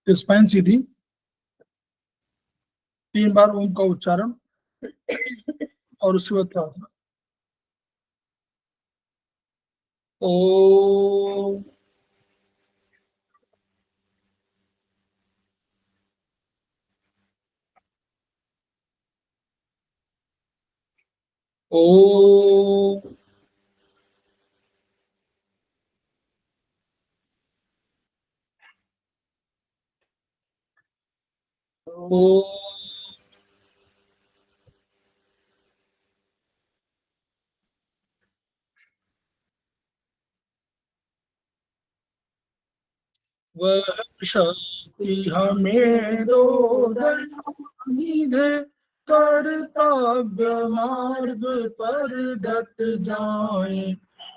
तो स्पाइन सीधी, 3 बार ओम का उच्चारण, और उसके बाद प्रार्थना। ओ ओ ओ वह शक्ति हमें दो दे, कर्तव्य मार्ग पर डट जाए,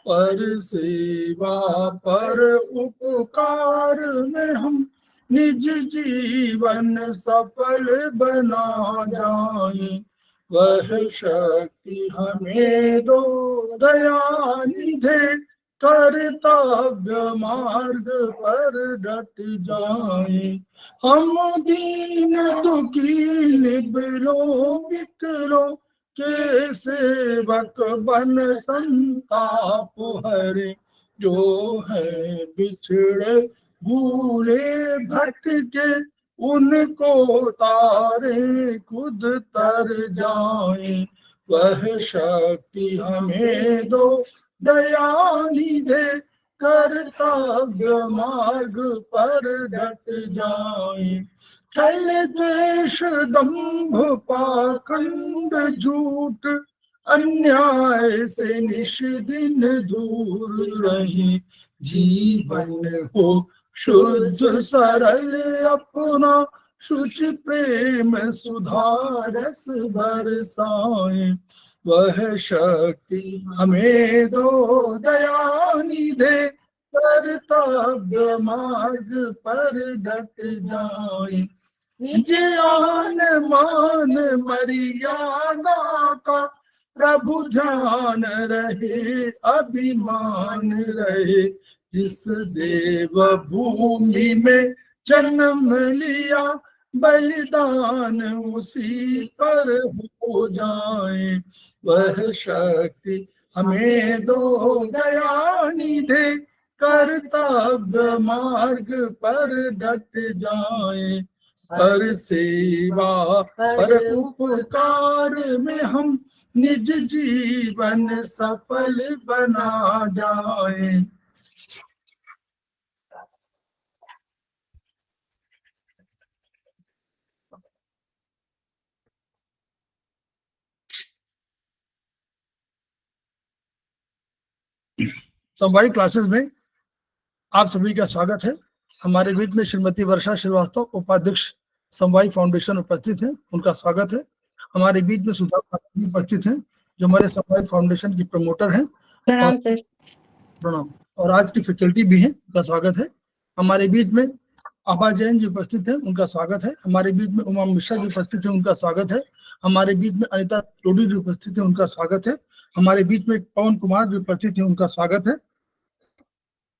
पर सेवा पर उपकार में हम निज जीवन सफल बना जाए। वह शक्ति हमें दो दयानिधे, कर्तव्य मार्ग पर डट जाए। हम दीन दुखी निबलो बिकलो के सेवक बन संताप हरे, जो है बिछड़े भूले भटके उनको तारे खुद तर जाए। वह शक्ति हमें दो दयानिधे, कर्तव्य मार्ग पर डट जाए। छल द्वेष दंभ पाखंड झूठ अन्याय से निश दिन दूर रहे, जीवन हो शुद्ध सरल अपना, शुचि प्रेम सुधारस बरसाए। वह शक्ति हमें दो दयानिधे, कर्तव्य मार्ग पर डट जाए। निज आन मान मर्यादा का प्रभु ध्यान रहे, अभिमान रहे, जिस देव भूमि में जन्म लिया, बलिदान उसी पर हो जाए। वह शक्ति हमें दो दयानिधे, कर्तव्य मार्ग पर डट जाए। पर सेवा पर उपकार में हम निज जीवन सफल बना जाए। समवायिक क्लासेस में आप सभी का स्वागत है। हमारे बीच में श्रीमती वर्षा श्रीवास्तव, उपाध्यक्ष समवायिक फाउंडेशन उपस्थित हैं, उनका स्वागत है। हमारे बीच में सुधा भी उपस्थित हैं, जो हमारे समवायिक फाउंडेशन की प्रमोटर हैं। प्रणाम सर। प्रणाम। और आज की फैकल्टी भी है, उनका स्वागत है। हमारे बीच में आभा जैन जी उपस्थित हैं, उनका स्वागत है। हमारे बीच में उमा मिश्रा जी उपस्थित हैं, उनका स्वागत है। हमारे बीच में अनिता टोडी जी उपस्थित हैं, उनका स्वागत है। हमारे बीच में पवन कुमार जी उपस्थित हैं, उनका स्वागत है।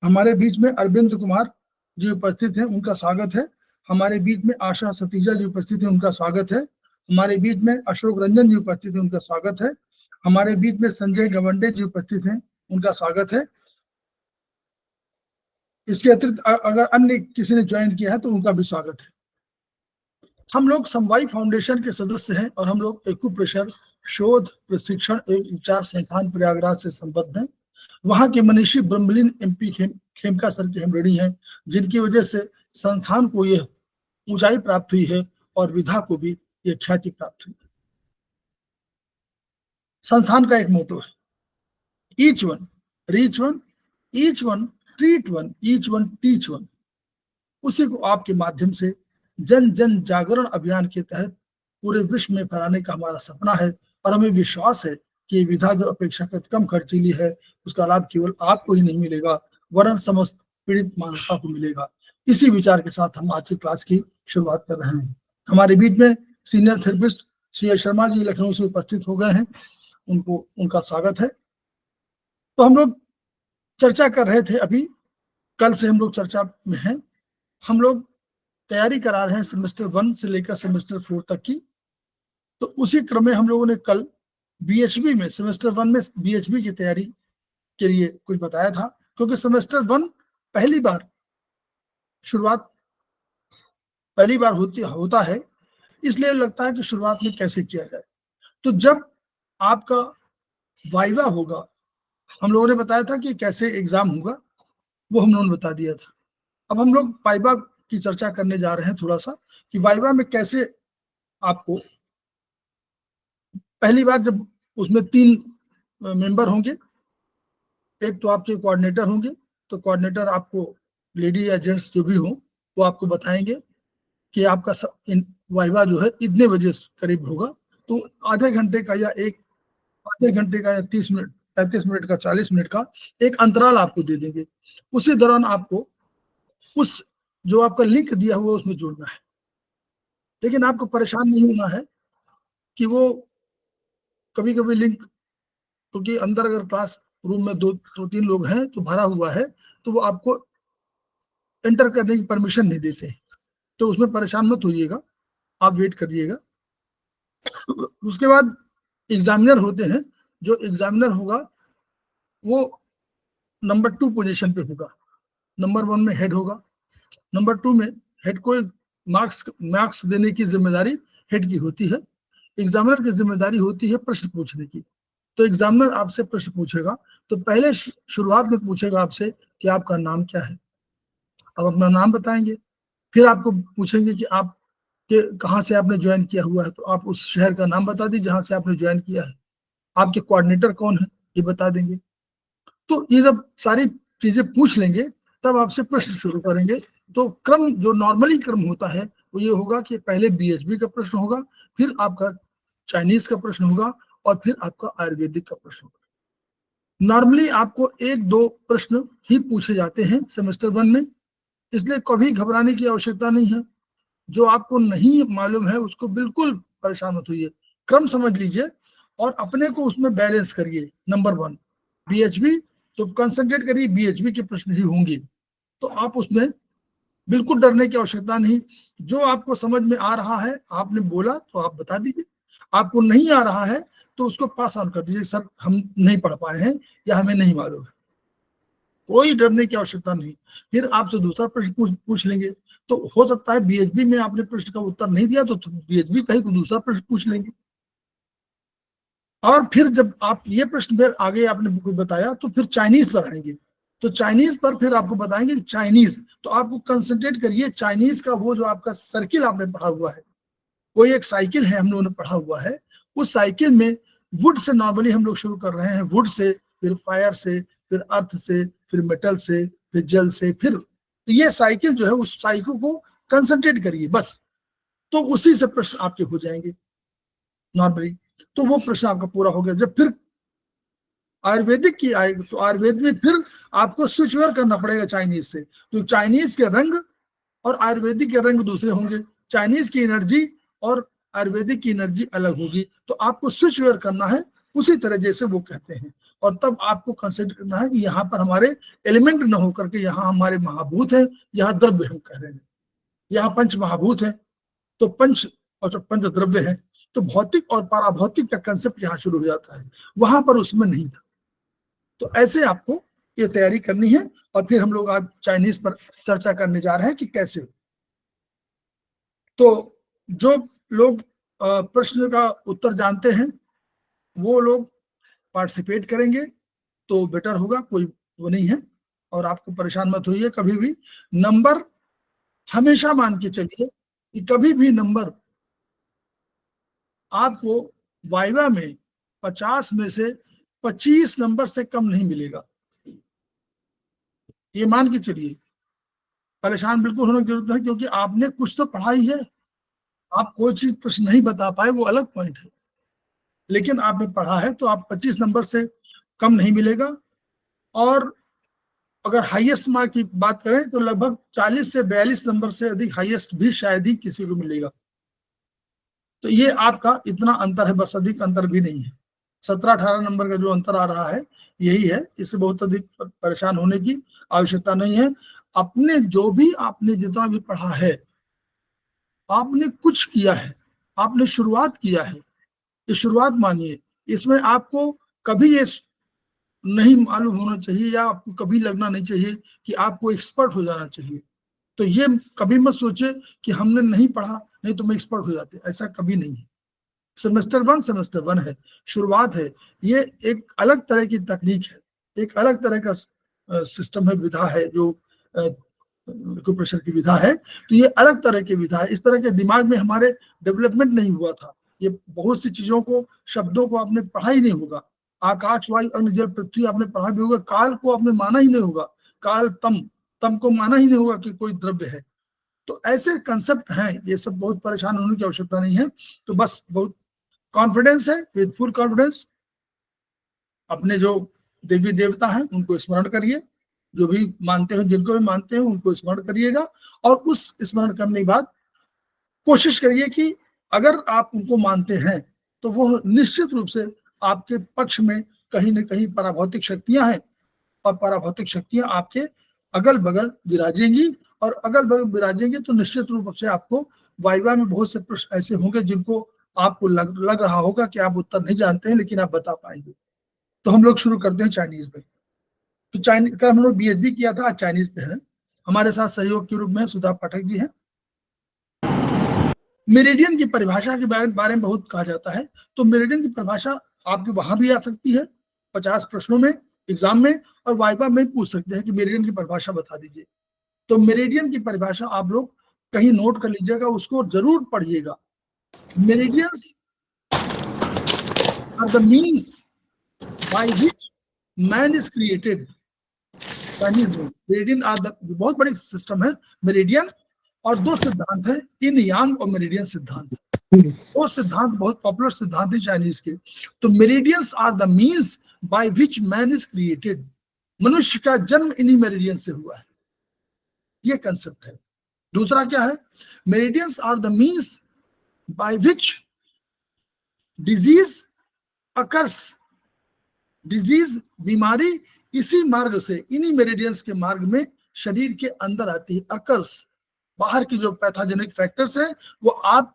हमारे बीच में अरविंद कुमार जी उपस्थित हैं, उनका स्वागत है। हमारे बीच में आशा सतीजा जी उपस्थित हैं, उनका स्वागत है। हमारे बीच में अशोक रंजन जी उपस्थित हैं, उनका स्वागत है। हमारे बीच में संजय गवंडे जी उपस्थित हैं, उनका स्वागत है। इसके अतिरिक्त अगर अन्य किसी ने ज्वाइन किया है तो उनका भी स्वागत है। हम लोग समवायिक फाउंडेशन के सदस्य हैं और हम लोग एक्यूप्रेशर शोध प्रशिक्षण एवं विचार संस्थान प्रयागराज से संबद्ध हैं। वहां के मनीषी ब्रह्मलीन एमपी खेमका सर के हम ऋणी हैं, जिनकी वजह से संस्थान को यह ऊंचाई प्राप्त हुई है और विधा को भी यह ख्याति प्राप्त हुई है। संस्थान का एक मोटो है, each one reach one, each one treat one, each one teach one. उसी को आपके माध्यम से जन जन जागरण अभियान के तहत पूरे विश्व में फैलाने का हमारा सपना है। और हमें विश्वास है कि विधा जो अपेक्षाकृत कम खर्चीली है, उसका लाभ केवल आपको ही नहीं मिलेगा, वरन समस्त पीड़ित मानवता को मिलेगा। इसी विचार के साथ हम आज की क्लास की शुरुआत कर रहे हैं। हमारे बीच में सीनियर थेरेपिस्ट श्री शर्मा जी लखनऊ से उपस्थित हो गए हैं, उनका स्वागत है। तो हम लोग चर्चा कर रहे थे, अभी कल से हम लोग चर्चा में हैं। हम लोग तैयारी करा रहे हैं सेमेस्टर 1 से लेकर सेमेस्टर 4 तक की, तो उसी क्रम में हम लोगों ने कल बीएचबी में सेमेस्टर 1 में बीएचबी की तैयारी के लिए कुछ बताया था, क्योंकि सेमेस्टर 1 पहली बार शुरुआत पहली बार होता है, इसलिए लगता है कि शुरुआत में कैसे किया जाए। तो जब आपका वाइवा होगा, हम लोगों ने बताया था कि कैसे एग्जाम होगा, वो हम लोगों ने बता दिया था। अब हम लोग वाइवा की चर्चा करने जा रहे हैं थोड़ा सा, कि वाइवा में कैसे आपको पहली बार जब उसमें 3 मेंबर होंगे, एक तो आपके कोऑर्डिनेटर होंगे, तो कोऑर्डिनेटर आपको लेडी या जेंट्स जो भी हो वो आपको बताएंगे कि आपका वाइवा जो है इतने बजे करीब होगा। तो आधे घंटे का या आधे घंटे का या 30 मिनट 35 मिनट का 40 मिनट का एक अंतराल आपको दे देंगे। उसी दौरान आपको उस जो आपका लिंक दिया हुआ उसमें जुड़ना है, लेकिन आपको परेशान नहीं होना है कि वो कभी कभी लिंक, क्योंकि अंदर अगर क्लास रूम में 2-3 लोग हैं तो भरा हुआ है, तो वो आपको एंटर करने की परमिशन नहीं देते, तो उसमें परेशान मत होइएगा, आप वेट करिएगा। उसके बाद एग्जामिनर होते हैं, जो एग्जामिनर होगा वो नंबर 2 पोजीशन पे होगा। नंबर 1 में हेड होगा, नंबर 2 में हेड को मार्क्स देने की जिम्मेदारी हेड की होती है। एग्जामिनर की जिम्मेदारी होती है प्रश्न पूछने की। तो एग्जामिनर आपसे प्रश्न पूछेगा, तो पहले शुरुआत में पूछेगा आपसे कि आपका नाम क्या है, आप अपना नाम बताएंगे। फिर आपको पूछेंगे कि आप के कहाँ से आपने ज्वाइन किया हुआ है, तो आप उस शहर का नाम बता दीजिए जहाँ से आपने ज्वाइन किया है। आपके कोऑर्डिनेटर कौन है ये बता देंगे। तो ये जब सारी चीजें पूछ लेंगे तब आपसे प्रश्न शुरू करेंगे। तो क्रम जो नॉर्मली क्रम होता है वो ये होगा कि पहले बीएचबी का प्रश्न होगा, फिर आपका चाइनीज का प्रश्न होगा, और फिर आपका आयुर्वेदिक का प्रश्न होगा। नॉर्मली आपको 1-2 प्रश्न ही पूछे जाते हैं सेमेस्टर 1 में, इसलिए कभी घबराने की आवश्यकता नहीं है। जो आपको नहीं मालूम है उसको बिल्कुल परेशान मत होइए, क्रम समझ लीजिए और अपने को उसमें बैलेंस करिए। नंबर 1 बीएचबी, तो कंसंट्रेट करिए बीएचबी के प्रश्न ही होंगे, तो आप उसमें बिल्कुल डरने की आवश्यकता नहीं। जो आपको समझ में आ रहा है आपने बोला तो आप बता दीजिए, आपको नहीं आ रहा है तो उसको पास ऑन कर दीजिए, सर हम नहीं पढ़ पाए हैं या हमें नहीं मालूम है, कोई डरने की आवश्यकता नहीं। फिर आपसे दूसरा प्रश्न पूछ लेंगे, तो हो सकता है बीएचबी में आपने प्रश्न का उत्तर नहीं दिया तो बीएचबी कहीं को दूसरा प्रश्न पूछ लेंगे। और फिर जब आप ये प्रश्न फिर आगे आपने कुछ बताया तो फिर चाइनीज पर आएंगे, तो चाइनीज पर फिर आपको बताएंगे कि चाइनीज, तो आपको कंसंट्रेट करिए चाइनीज का वो जो आपका सर्किल आपने पढ़ा हुआ है, कोई एक साइकिल है हम लोगों ने पढ़ा हुआ है, उस साइकिल में वुड से नॉर्मली हम लोग शुरू कर रहे हैं, वुड से, फिर फायर से, फिर अर्थ से, फिर मेटल से, फिर जल से, फिर ये साइकिल जो है उस साइकिल को कंसंट्रेट करिए बस, तो उसी से प्रश्न आपके हो जाएंगे नॉर्मली। तो वो प्रश्न आपका पूरा हो गया। जब फिर आयुर्वेदिक की आएगी तो आयुर्वेद में फिर आपको स्विच ओवर करना पड़ेगा चाइनीज से, तो चाइनीज के रंग और आयुर्वेदिक के रंग दूसरे होंगे, चाइनीज की एनर्जी और आयुर्वेदिक की एनर्जी अलग होगी, तो आपको स्विच ओवर करना है उसी तरह जैसे वो कहते हैं। और तब आपको कंसिडर करना है कि यहाँ पर हमारे एलिमेंट न होकर के यहाँ हमारे महाभूत है, यहाँ द्रव्य हम कह रहे हैं, यहाँ पंच महाभूत है, तो पंच और पंच द्रव्य है, तो भौतिक और पाराभौतिक का कंसेप्ट यहाँ शुरू हो जाता है, वहां पर उसमें नहीं था। तो ऐसे आपको ये तैयारी करनी है। और फिर हम लोग आज चाइनीज पर चर्चा करने जा रहे हैं कि कैसे। तो जो लोग प्रश्न का उत्तर जानते हैं वो लोग पार्टिसिपेट करेंगे तो बेटर होगा, कोई वो नहीं है। और आपको परेशान मत होइए, कभी भी नंबर हमेशा मान के चलिए कि कभी भी नंबर आपको वाइवा में 50 में से 25 नंबर से कम नहीं मिलेगा, ये मान के चलिए। परेशान बिल्कुल होने की जरूरत है, क्योंकि आपने कुछ तो पढ़ाई है, आप कोई चीज प्रश्न नहीं बता पाए वो अलग पॉइंट है, लेकिन आपने पढ़ा है तो आप 25 नंबर से कम नहीं मिलेगा। और अगर हाईएस्ट मार्क की बात करें तो लगभग 40 से 42 नंबर से अधिक हाईएस्ट भी शायद ही किसी को मिलेगा। तो ये आपका इतना अंतर है, बस अधिक अंतर भी नहीं है। 17-18 नंबर का जो अंतर आ रहा है यही है, इससे बहुत अधिक परेशान होने की आवश्यकता नहीं है। अपने जो भी आपने जितना भी पढ़ा है आपने कुछ किया है, आपने शुरुआत किया है, ये शुरुआत मानिए। इसमें आपको कभी ये नहीं मालूम होना चाहिए या आपको कभी लगना नहीं चाहिए कि आपको एक्सपर्ट हो जाना चाहिए। तो ये कभी मत सोचे कि हमने नहीं पढ़ा नहीं तो मैं एक्सपर्ट हो जाते, ऐसा कभी नहीं है। सेमेस्टर वन है, शुरुआत है। ये एक अलग तरह की तकनीक है, एक अलग तरह का सिस्टम है, विधा है, जो प्रेशर की विधा है। तो ये अलग तरह की विधा है, इस तरह के दिमाग में हमारे डेवलपमेंट नहीं हुआ था। ये बहुत सी चीजों को, शब्दों को आपने पढ़ा ही नहीं होगा। आकाश वायु अग्नि जल पृथ्वी आपने पढ़ा भी होगा, काल को आपने माना ही नहीं होगा, काल तम, तम को माना ही नहीं होगा कि कोई द्रव्य है। तो ऐसे कंसेप्ट हैं, ये सब बहुत परेशान होने की आवश्यकता नहीं है। तो बस बहुत कॉन्फिडेंस है, विद फुल कॉन्फिडेंस अपने जो देवी देवता हैं उनको स्मरण करिए, जो भी मानते हो, जिनको भी मानते हो उनको स्मरण करिएगा। और उस स्मरण करने के बाद कोशिश करिए कि अगर आप उनको मानते हैं तो वो निश्चित रूप से आपके पक्ष में कहीं न कहीं पराभौतिक शक्तियां हैं, और पराभौतिक शक्तियां आपके अगल बगल विराजेंगी। और अगल बगल विराजेंगे तो निश्चित रूप से आपको वाइवा में बहुत से प्रश्न ऐसे होंगे जिनको आपको लग रहा होगा कि आप उत्तर नहीं जानते हैं, लेकिन आप बता पाएंगे। तो हम लोग शुरू करते हैं चाइनीज में। तो चाइनीज का हम लोग बीएचबी किया था, आज चाइनीज पे है। हमारे साथ सहयोग के रूप में सुधा पाठक जी हैं। मेरिडियन की परिभाषा के बारे में बहुत कहा जाता है। तो मेरिडियन की परिभाषा आपके वहां भी आ सकती है 50 प्रश्नों में, एग्जाम में, और वाइवा में पूछ सकते हैं कि मेरिडियन की परिभाषा बता दीजिए। तो मेरिडियन की परिभाषा आप लोग कहीं नोट कर लीजिएगा, उसको जरूर पढ़िएगा। Meridians are the means by which man is created. Meridian are the, बहुत बड़ी सिस्टम है मेरिडियन, और दो सिद्धांत है, इन यांग और मेरिडियन सिद्धांत। वो सिद्धांत बहुत पॉपुलर सिद्धांत है चाइनीज के। तो meridians are the means by which man is created. मनुष्य का जन्म इन्हीं मेरिडियन से हुआ है, ये कंसेप्ट है। दूसरा क्या है, meridians are the means by which disease occurs. Disease, बीमारी इसी मार्ग से, इन्हीं मेरिडियंस के मार्ग में शरीर के अंदर आती है। अकर्स, बाहर की जो पैथोजेनिक फैक्टर्स है वो आप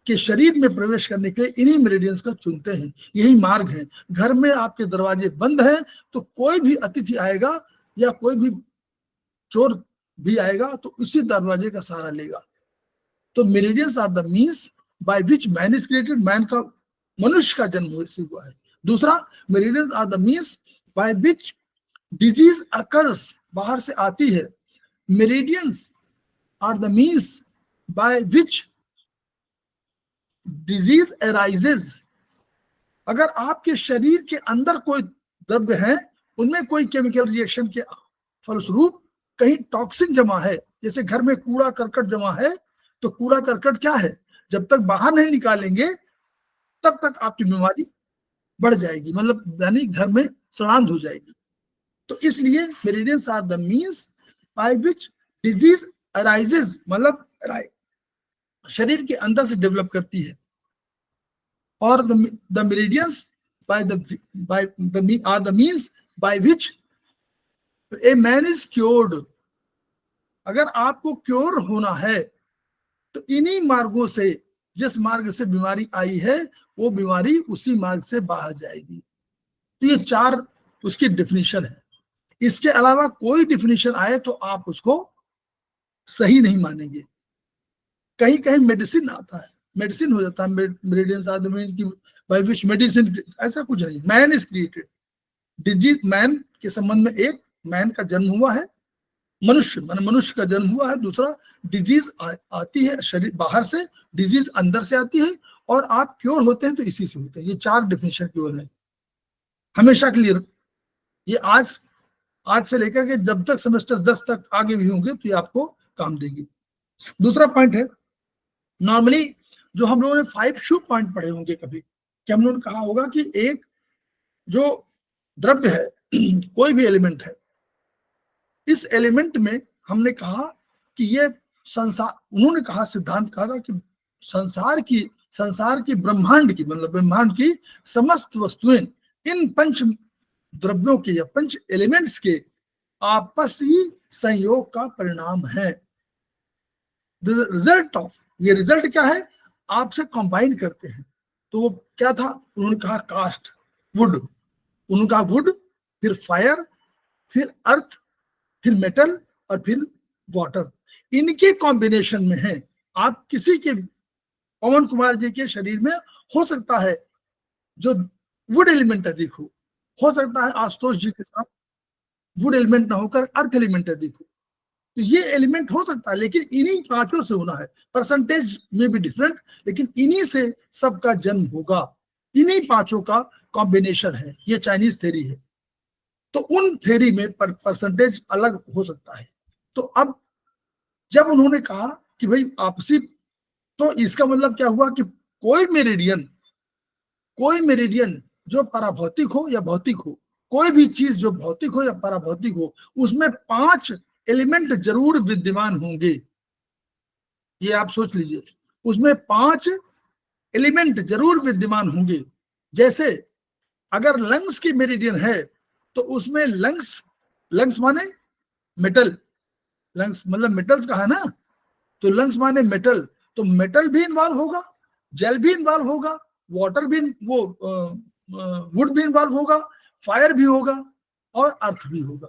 के शरीर में प्रवेश करने के लिए इन्हीं मेरिडियंस को चुनते हैं, यही मार्ग है। घर में आपके दरवाजे बंद हैं तो कोई भी अतिथि आएगा या कोई भी चोर भी आएगा तो इसी दरवाजे का सहारा लेगा। तो meridians are the means by which man is created, man का, मनुष्य का जन्म हुआ है। दूसरा, meridians are the means by which disease occurs, बाहर से आती है। Meridians are the means by which disease arises. अगर आपके शरीर के अंदर कोई द्रव्य है, उनमें कोई केमिकल रिएक्शन के फलस्वरूप कहीं टॉक्सिन जमा है, जैसे घर में कूड़ा करकट जमा है, तो कूड़ा करकट क्या है, जब तक बाहर नहीं निकालेंगे तब तक आपकी बीमारी बढ़ जाएगी, मतलब यानी घर में सड़ांध हो जाएगी। तो इसलिए meridians are the means by which disease arises, मतलब शरीर के अंदर से डेवलप करती है। और the meridians by the are the means by which a man is cured। अगर आपको क्योर होना है तो इन्हीं मार्गों से, जिस मार्ग से बीमारी आई है वो बीमारी उसी मार्ग से बाहर जाएगी। तो ये चार उसकी डेफिनेशन है। इसके अलावा कोई डेफिनेशन आए तो आप उसको सही नहीं मानेंगे। कहीं कहीं मेडिसिन आता है, मेडिसिन हो जाता है, मेरिडियंस आर द मींस की बाय व्हिच मेडिसिन, ऐसा कुछ नहीं। Man is created, disease, man के संबंध में एक मैन का जन्म हुआ है, मनुष्य माने मनुष्य का जन्म हुआ है। दूसरा, डिजीज आती है शरीर बाहर से, डिजीज अंदर से आती है, और आप क्योर होते हैं तो इसी से होते हैं। ये चार डेफिनेशन क्योर है, हमेशा क्लियर। ये आज से लेकर के जब तक सेमेस्टर 10 तक आगे भी होंगे तो ये आपको काम देगी। दूसरा पॉइंट है, नॉर्मली जो हम लोगों ने 5 शुभ पॉइंट पढ़े होंगे कभी, कि हम लोगों ने कहा होगा कि एक जो द्रव्य है कोई भी एलिमेंट है, इस एलिमेंट में हमने कहा कि ये संसार, उन्होंने कहा, सिद्धांत कहा था कि संसार की ब्रह्मांड की, मतलब ब्रह्मांड की समस्त वस्तुएं इन पंच द्रव्यों के या पंच एलिमेंट्स के आपसी संयोग का परिणाम है। द रिजल्ट ऑफ ये रिजल्ट क्या है, आपसे कंबाइन करते हैं। तो वो क्या था, उन्होंने कहा कास्ट, वुड, उन्होंने कहा वुड, फिर फायर, फिर अर्थ, फिर मेटल और फिर वाटर। इनके कॉम्बिनेशन में है। आप किसी के, पवन कुमार जी के शरीर में हो सकता है जो वुड एलिमेंट अधिक हो सकता है आशुतोष जी के साथ वुड एलिमेंट ना होकर अर्थ एलिमेंट अधिक हो। तो ये एलिमेंट हो सकता है, लेकिन इन्हीं पांचों से होना है। परसेंटेज में भी डिफरेंट, लेकिन इन्हीं से सबका जन्म होगा, इन्हीं पांचों का कॉम्बिनेशन है। ये चाइनीज थ्योरी है। तो उन थ्योरी में परसेंटेज अलग हो सकता है। तो अब जब उन्होंने कहा कि भाई आपसी, तो इसका मतलब क्या हुआ कि कोई मेरिडियन जो पराभौतिक हो या भौतिक हो, कोई भी चीज जो भौतिक हो या पराभौतिक हो, उसमें 5 एलिमेंट जरूर विद्यमान होंगे। ये आप सोच लीजिए, उसमें 5 एलिमेंट जरूर विद्यमान होंगे। जैसे अगर लंग्स की मेरिडियन है तो उसमें लंग्स माने मेटल, लंग्स मतलब मेटल्स का है ना, तो लंग्स माने मेटल, तो मेटल भी इन्वॉल्व होगा, जेल भी इन्वॉल्व होगा, वाटर भी, वो वुड भी इन्वॉल्व होगा, फायर भी होगा और अर्थ भी होगा।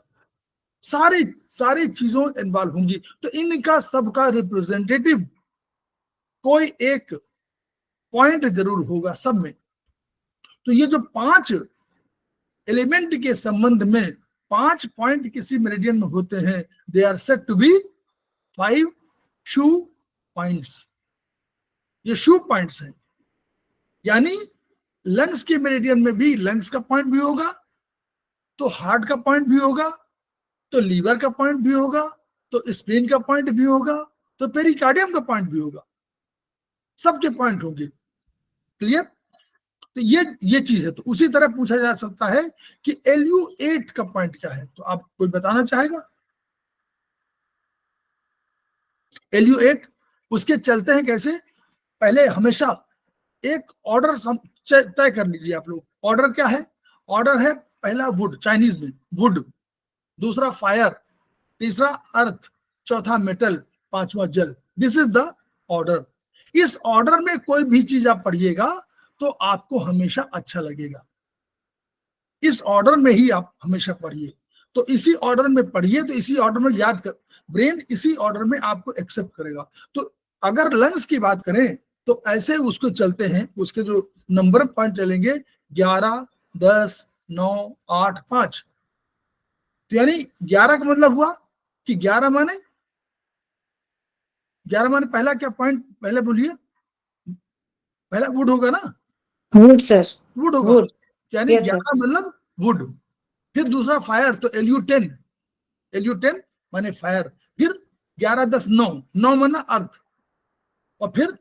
सारी सारी चीजों इन्वॉल्व होंगी। तो इनका सबका रिप्रेजेंटेटिव कोई एक पॉइंट जरूर होगा सब में। तो ये जो 5 एलिमेंट के संबंध में 5 पॉइंट किसी मेरिडियन में होते हैं, they are said to be 5 shu points. ये शू पॉइंट्स हैं। यानी लंग्स के मेरिडियन में भी लंग्स का पॉइंट भी होगा, तो हार्ट का पॉइंट भी होगा, तो लीवर का पॉइंट भी होगा, तो स्प्लीन का पॉइंट भी होगा, तो पेरिकार्डियम का पॉइंट भी होगा। सबके पॉइंट होंगे। क्लियर? तो ये चीज है। तो उसी तरह पूछा जा सकता है कि LU8 का पॉइंट क्या है। तो आप कोई बताना चाहेगा? LU8 उसके चलते हैं कैसे? पहले हमेशा एक ऑर्डर तय कर लीजिए आप लोग। ऑर्डर क्या है? ऑर्डर है पहला वुड, चाइनीज में वुड, दूसरा फायर, तीसरा अर्थ, चौथा मेटल, पांचवा जल। This is the order. इस ऑर्डर में कोई भी चीज आप पढ़िएगा तो आपको हमेशा अच्छा लगेगा। इस ऑर्डर में ही आप हमेशा पढ़िए। तो इसी ऑर्डर में पढ़िए, तो इसी ऑर्डर में याद कर, ब्रेन इसी ऑर्डर में आपको एक्सेप्ट करेगा। तो अगर लंग्स की बात करें तो ऐसे उसको चलते हैं, उसके जो नंबर पॉइंट चलेंगे 11, 10, 9, 8, 5। तो यानी 11 का मतलब हुआ कि 11 माने पहला क्या पॉइंट, पहले बोलिए, पहला वुड होगा ना? वुड सर, वुड होगा। वुड, यानी yes, 11 मतलब वुड। फिर दूसरा फायर, तो LU10 माने फायर। फिर 11, 10, 9 माना अर्थ। और फिर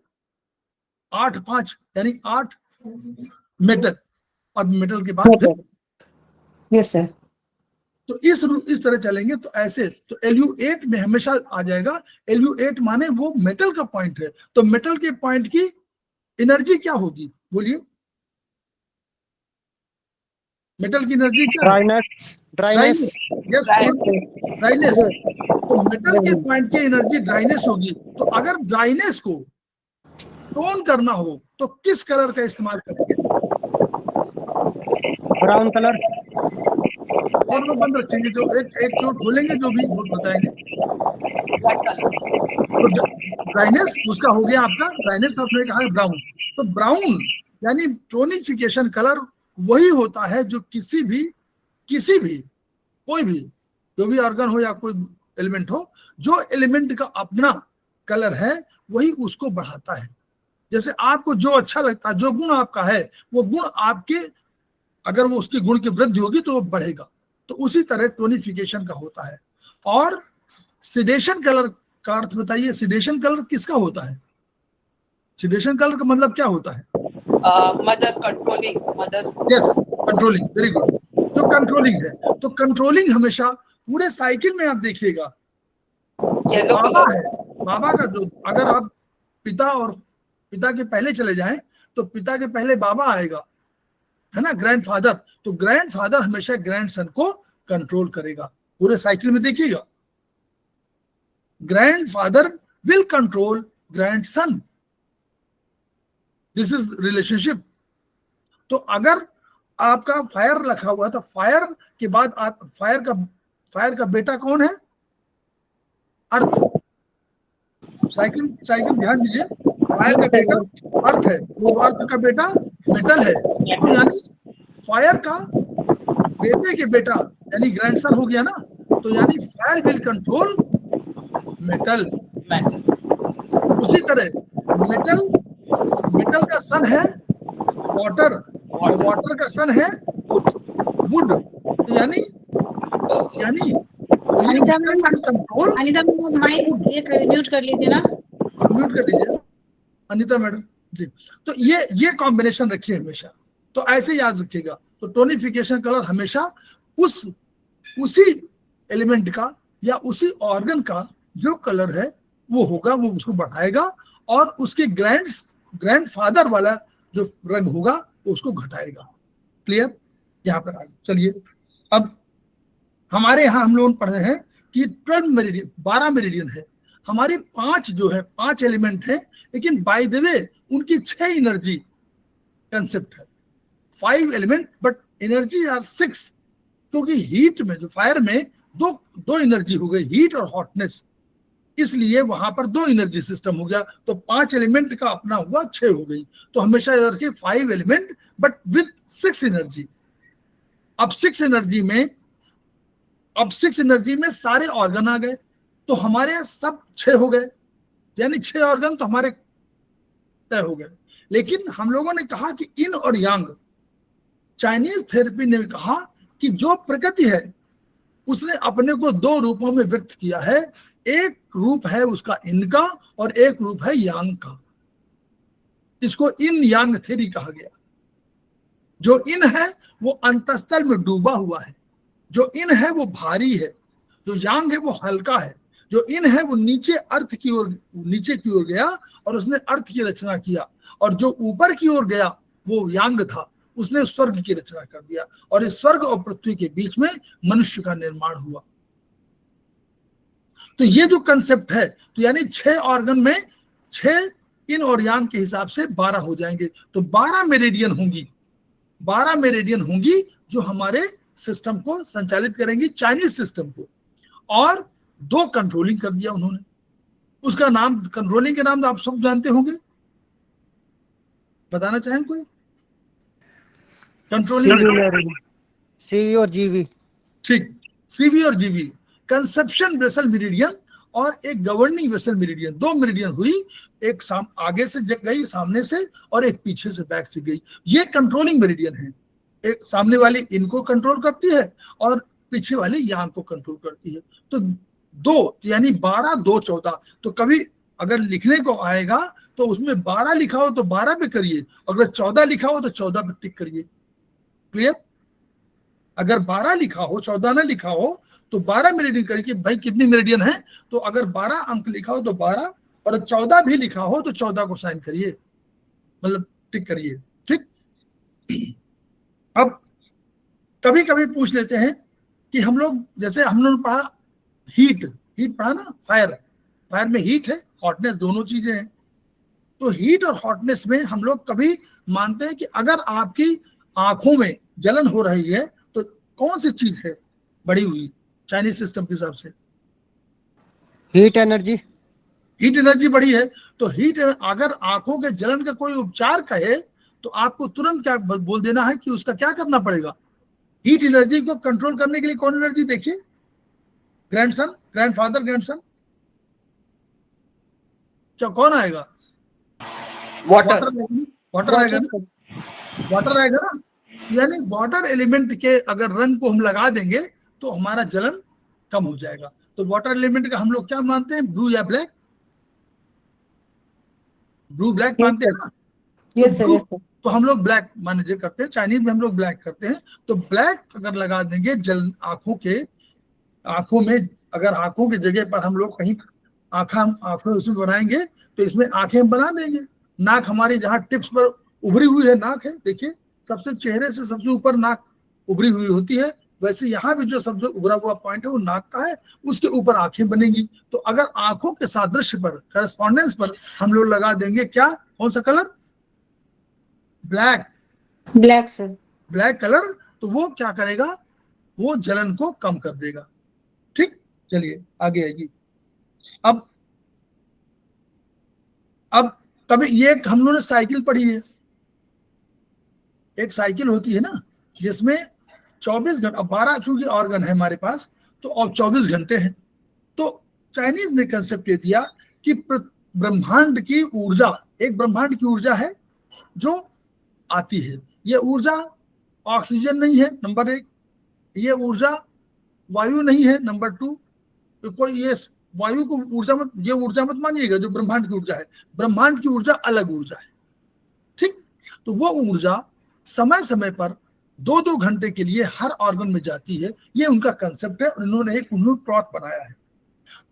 8, 5 यानी 8 मेटल। और मेटल के बाद फिर, यस सर। तो इस तरह चलेंगे। तो ऐसे तो LU8 में हमेशा आ जाएगा। LU8 माने वो मेटल का पॉइंट है। तो मेटल के पॉइंट की एनर्जी क्या होगी, बोलिए? मेटल की एनर्जी क्या है? ड्राइनेस। Yes, dryness. तो मेटल के पॉइंट की एनर्जी ड्राइनेस होगी। तो अगर ड्राइनेस को टोन करना हो तो किस कलर का इस्तेमाल करेंगे? Brown colour. और वो बंद रखेंगे, जो एक जो खोलेंगे जो भी वो बताएंगे। तो ड्राइनेस उसका हो गया आपका, ड्राइनेस आपने कहा ब्राउन। तो ब्राउन यानी टोनिफिकेशन कलर वही होता है जो किसी भी कोई भी जो भी ऑर्गन हो या कोई एलिमेंट हो, जो एलिमेंट का अपना कलर है वही उसको बढ़ाता है। जैसे आपको जो अच्छा लगता है, जो गुण आपका है, वो गुण आपके, अगर वो उसके गुण की वृद्धि होगी तो वो बढ़ेगा। तो उसी तरह टोनिफिकेशन का होता है। और सिडेशन कलर का अर्थ बताइए। सिडेशन कलर किसका होता है? सिडेशन कलर का मतलब क्या होता है? Mother controlling, mother. Yes, controlling, very good. तो कंट्रोलिंग है। तो कंट्रोलिंग हमेशा पूरे साइकिल में आप देखिएगा, बाबा है। बाबा का जो, अगर आप पिता के पहले चले जाएं तो पिता के पहले बाबा आएगा, है ना, ग्रैंडफादर। तो ग्रैंडफादर हमेशा ग्रैंडसन को कंट्रोल करेगा। पूरे साइकिल में देखिएगा, grandfather will control grandson, this is relationship. तो अगर आपका फायर रखा हुआ है तो फायर के बाद फायर का बेटा कौन है? अर्थ। साइकिल साइकिल ध्यान दीजिए, फायर का बेटा अर्थ है, तो अर्थ का बेटा मेटल है। तो यानी फायर का बेटे के बेटा यानी ग्रैंडसन हो गया ना, तो यानी फायर विल कंट्रोल मेटल। उसी तरह मेटल का सन है वाटर, और वाटर का सन है वुड। तो यानी Anita ma'am, control. Anita ma'am mike ये म्यूट कर लीजिए ना। म्यूट कर लीजिए अनिता मैडम जी। तो ये कॉम्बिनेशन रखिए हमेशा, तो ऐसे याद रखिएगा। तो टोनिफिकेशन कलर हमेशा उसी एलिमेंट का या उसी ऑर्गन का जो कलर है वो होगा, वो उसको बढ़ाएगा, और उसके ग्रैंडफादर वाला जो रंग होगा वो उसको घटाएगा। क्लियर? यहाँ पर आगे चलिए। अब हमारे यहाँ हम लोग पढ़ रहे हैं कि 12 मेरिडियन, 12 मेरिडियन है हमारे, 5 जो है 5 एलिमेंट है, लेकिन बाय द वे उनकी 6 एनर्जी कंसेप्ट है। 5 एलिमेंट बट एनर्जी आर 6, क्योंकि हीट में जो फायर में दो एनर्जी हो गई, हीट और हॉटनेस, इसलिए वहां पर 2 एनर्जी सिस्टम हो गया। तो 5 एलिमेंट का अपना हुआ 6 हो गई। तो हमेशा याद रखिए 5 एलिमेंट बट विद 6 एनर्जी। अब 6 एनर्जी में सारे ऑर्गन आ गए, तो हमारे यहाँ सब 6 हो गए, यानी 6 ऑर्गन तो हमारे तय हो गए। लेकिन हम लोगों ने कहा कि इन और यांग, चाइनीज थेरेपी ने कहा कि जो प्रकृति है उसने अपने को 2 रूपों में व्यक्त किया है। एक रूप है उसका इन का और एक रूप है यांग का। इसको इन यांग थ्योरी कहा गया। जो इन है वो अंतस्थल में डूबा हुआ है, जो इन है वो भारी है, जो यांग है वो हल्का है। जो इन है वो नीचे की ओर गया और उसने अर्थ की रचना किया, और जो ऊपर की ओर गया वो यांग था, उसने स्वर्ग की रचना कर दिया, और इस स्वर्ग और पृथ्वी के बीच में मनुष्य का निर्माण हुआ। तो ये जो कंसेप्ट है, तो यानी 6 ऑर्गन में 6 इन और यांग के हिसाब से 12 हो जाएंगे। तो 12 मेरिडियन होंगी जो हमारे सिस्टम को संचालित करेंगी, चाइनीज सिस्टम को। और 2 कंट्रोलिंग कर दिया उन्होंने। उसका नाम, कंट्रोलिंग के नाम तो आप सब जानते होंगे, बताना चाहें कोई? कंट्रोलिंग सीवी और जीवी। ठीक, सीवी और जीवी, कंसेप्शन वेसल मेरिडियन और एक गवर्निंग वेसल मेरिडियन। 2 मेरिडियन हुई, एक आगे से गई सामने से, और एक पीछे से बैक से गई। ये कंट्रोलिंग मेरिडियन है। एक सामने वाली इनको कंट्रोल करती है और पीछे वाली यांग को कंट्रोल करती है। तो 2 यानी 12, 2, 14। तो कभी अगर लिखने को आएगा तो उसमें 12 लिखा हो तो 12 पे करिए, अगर 14 लिखा हो तो 14 पे टिक करिए। क्लियर? अगर 12 लिखा हो, 14 ना लिखा हो तो 12 मेरिडियन करिए। भाई कितनी मेरिडियन है? तो अगर 12 अंक लिखा हो तो 12, और 14 भी लिखा हो तो 14 को साइन करिए, मतलब टिक करिए। ठीक। अब कभी कभी पूछ लेते हैं कि हम लोग, जैसे हम लोग पढ़ा हीट पढ़ा ना, फायर में हीट है, हॉटनेस, दोनों चीजें हैं। तो हीट और हॉटनेस में हम लोग कभी मानते हैं कि अगर आपकी आंखों में जलन हो रही है तो कौन सी चीज है बढ़ी हुई चाइनीज सिस्टम के हिसाब से? हीट एनर्जी बढ़ी है। तो अगर आंखों के जलन का कोई उपचार कहे तो आपको तुरंत क्या बोल देना है कि उसका क्या करना पड़ेगा? हीट एनर्जी को कंट्रोल करने के लिए कौन एनर्जी? देखिए, ग्रैंडफादर, ग्रैंडसन, क्या कौन आएगा? वाटर आएगा ना, वाटर आएगा ना। यानी वाटर एलिमेंट के अगर रंग को हम लगा देंगे तो हमारा जलन कम हो जाएगा। तो वाटर एलिमेंट का हम लोग क्या मानते हैं? ब्लू या ब्लैक? ब्लू ब्लैक मानते हैं ना? Yes sir. तो हम लोग ब्लैक माने करते हैं, चाइनीज में हम लोग ब्लैक करते हैं। तो ब्लैक अगर लगा देंगे आंखों में, अगर आंखों की जगह पर हम लोग कहीं आंखें उसमें बनाएंगे तो इसमें आंखें बना देंगे। नाक हमारी जहाँ टिप्स पर उभरी हुई है नाक है, देखिए सबसे चेहरे से सबसे ऊपर नाक उभरी हुई होती है, वैसे यहाँ भी जो सबसे उभरा हुआ पॉइंट है वो नाक का है, उसके ऊपर आंखें बनेंगी। तो अगर आंखों के सादृश्य पर, करस्पॉन्डेंस पर हम लोग लगा देंगे क्या, कौन सा colour, black, black sir. Black colour, तो वो क्या करेगा, वो जलन को कम कर देगा। ठीक, चलिए आगे आएगी। अब कभी ये हम लोगों ने साइकिल पढ़ी है, एक साइकिल होती है ना जिसमें 24 घंटे, 12 चूंकि ऑर्गन है हमारे पास, तो अब 24 घंटे हैं। तो चाइनीज ने कंसेप्ट ये दिया कि ब्रह्मांड की ऊर्जा, एक ब्रह्मांड की ऊर्जा है जो आती है, ये ऊर्जा ऑक्सीजन नहीं है नंबर 1, ये ऊर्जा वायु नहीं है नंबर 2, कोई ये वायु को ऊर्जा मत, ये ऊर्जा मत मानिएगा जो ब्रह्मांड की ऊर्जा है, ब्रह्मांड की ऊर्जा अलग ऊर्जा है। ठीक, तो वो ऊर्जा समय समय पर 2-2 घंटे के लिए हर ऑर्गन में जाती है, ये उनका कंसेप्ट है और इन्होंने एक प्लॉट बनाया है।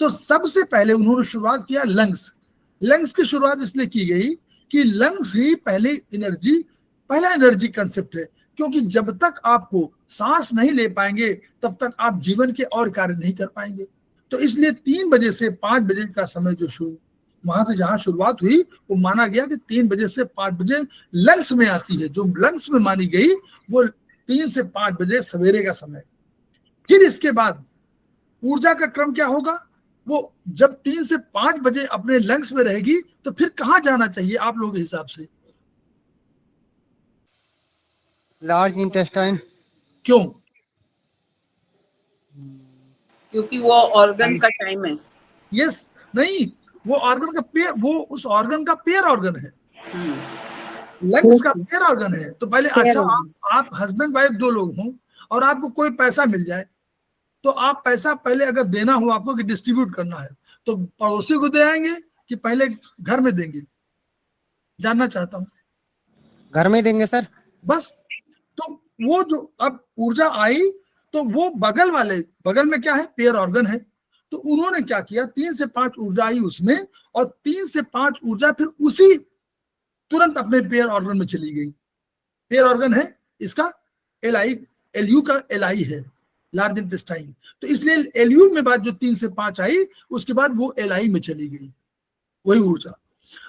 तो सबसे पहले उन्होंने शुरुआत किया लंग्स की शुरुआत इसलिए की गई कि लंग्स ही पहला एनर्जी कंसेप्ट है, क्योंकि जब तक आपको सांस नहीं ले पाएंगे तब तक आप जीवन के और कार्य नहीं कर पाएंगे। तो इसलिए 3 बजे से 5 बजे का समय जो शुरू, वहां से जहां शुरुआत हुई वो माना गया कि 3 बजे से 5 बजे लंग्स में आती है, जो लंग्स में मानी गई वो 3 से 5 बजे सवेरे का समय। फिर इसके बाद ऊर्जा का क्रम क्या होगा, वो जब 3 से 5 बजे अपने लंग्स में रहेगी तो फिर कहां जाना चाहिए आप लोगों के हिसाब से, लार्ज इंटेस्टाइन। क्यों, क्योंकि वो ऑर्गन का टाइम है। यस, नहीं, वो ऑर्गन का पेयर, वो उस ऑर्गन का पेयर ऑर्गन है, लंग्स का पेयर ऑर्गन है। तो पहले अच्छा आप हस्बैंड वाइफ 2 लोग हों और आपको कोई पैसा मिल जाए, तो आप पैसा पहले अगर देना हो आपको कि डिस्ट्रीब्यूट करना है, तो पड़ोसी को दे आएंगे कि पहले घर में देंगे, जानना चाहता हूं। घर में देंगे सर। बस, तो वो जो अब ऊर्जा आई तो वो बगल में क्या है, पेयर ऑर्गन है। तो उन्होंने क्या किया, 3 से 5 ऊर्जा आई उसमें, और 3 से 5 ऊर्जा फिर उसी तुरंत अपने पेयर ऑर्गन में चली गई। पेयर ऑर्गन है इसका एलयू का एलआई है, लार्ज इंटेस्टाइन। तो इसलिए एलयू में बाद जो 3 से 5 आई उसके बाद वो एलआई में चली गई वही ऊर्जा।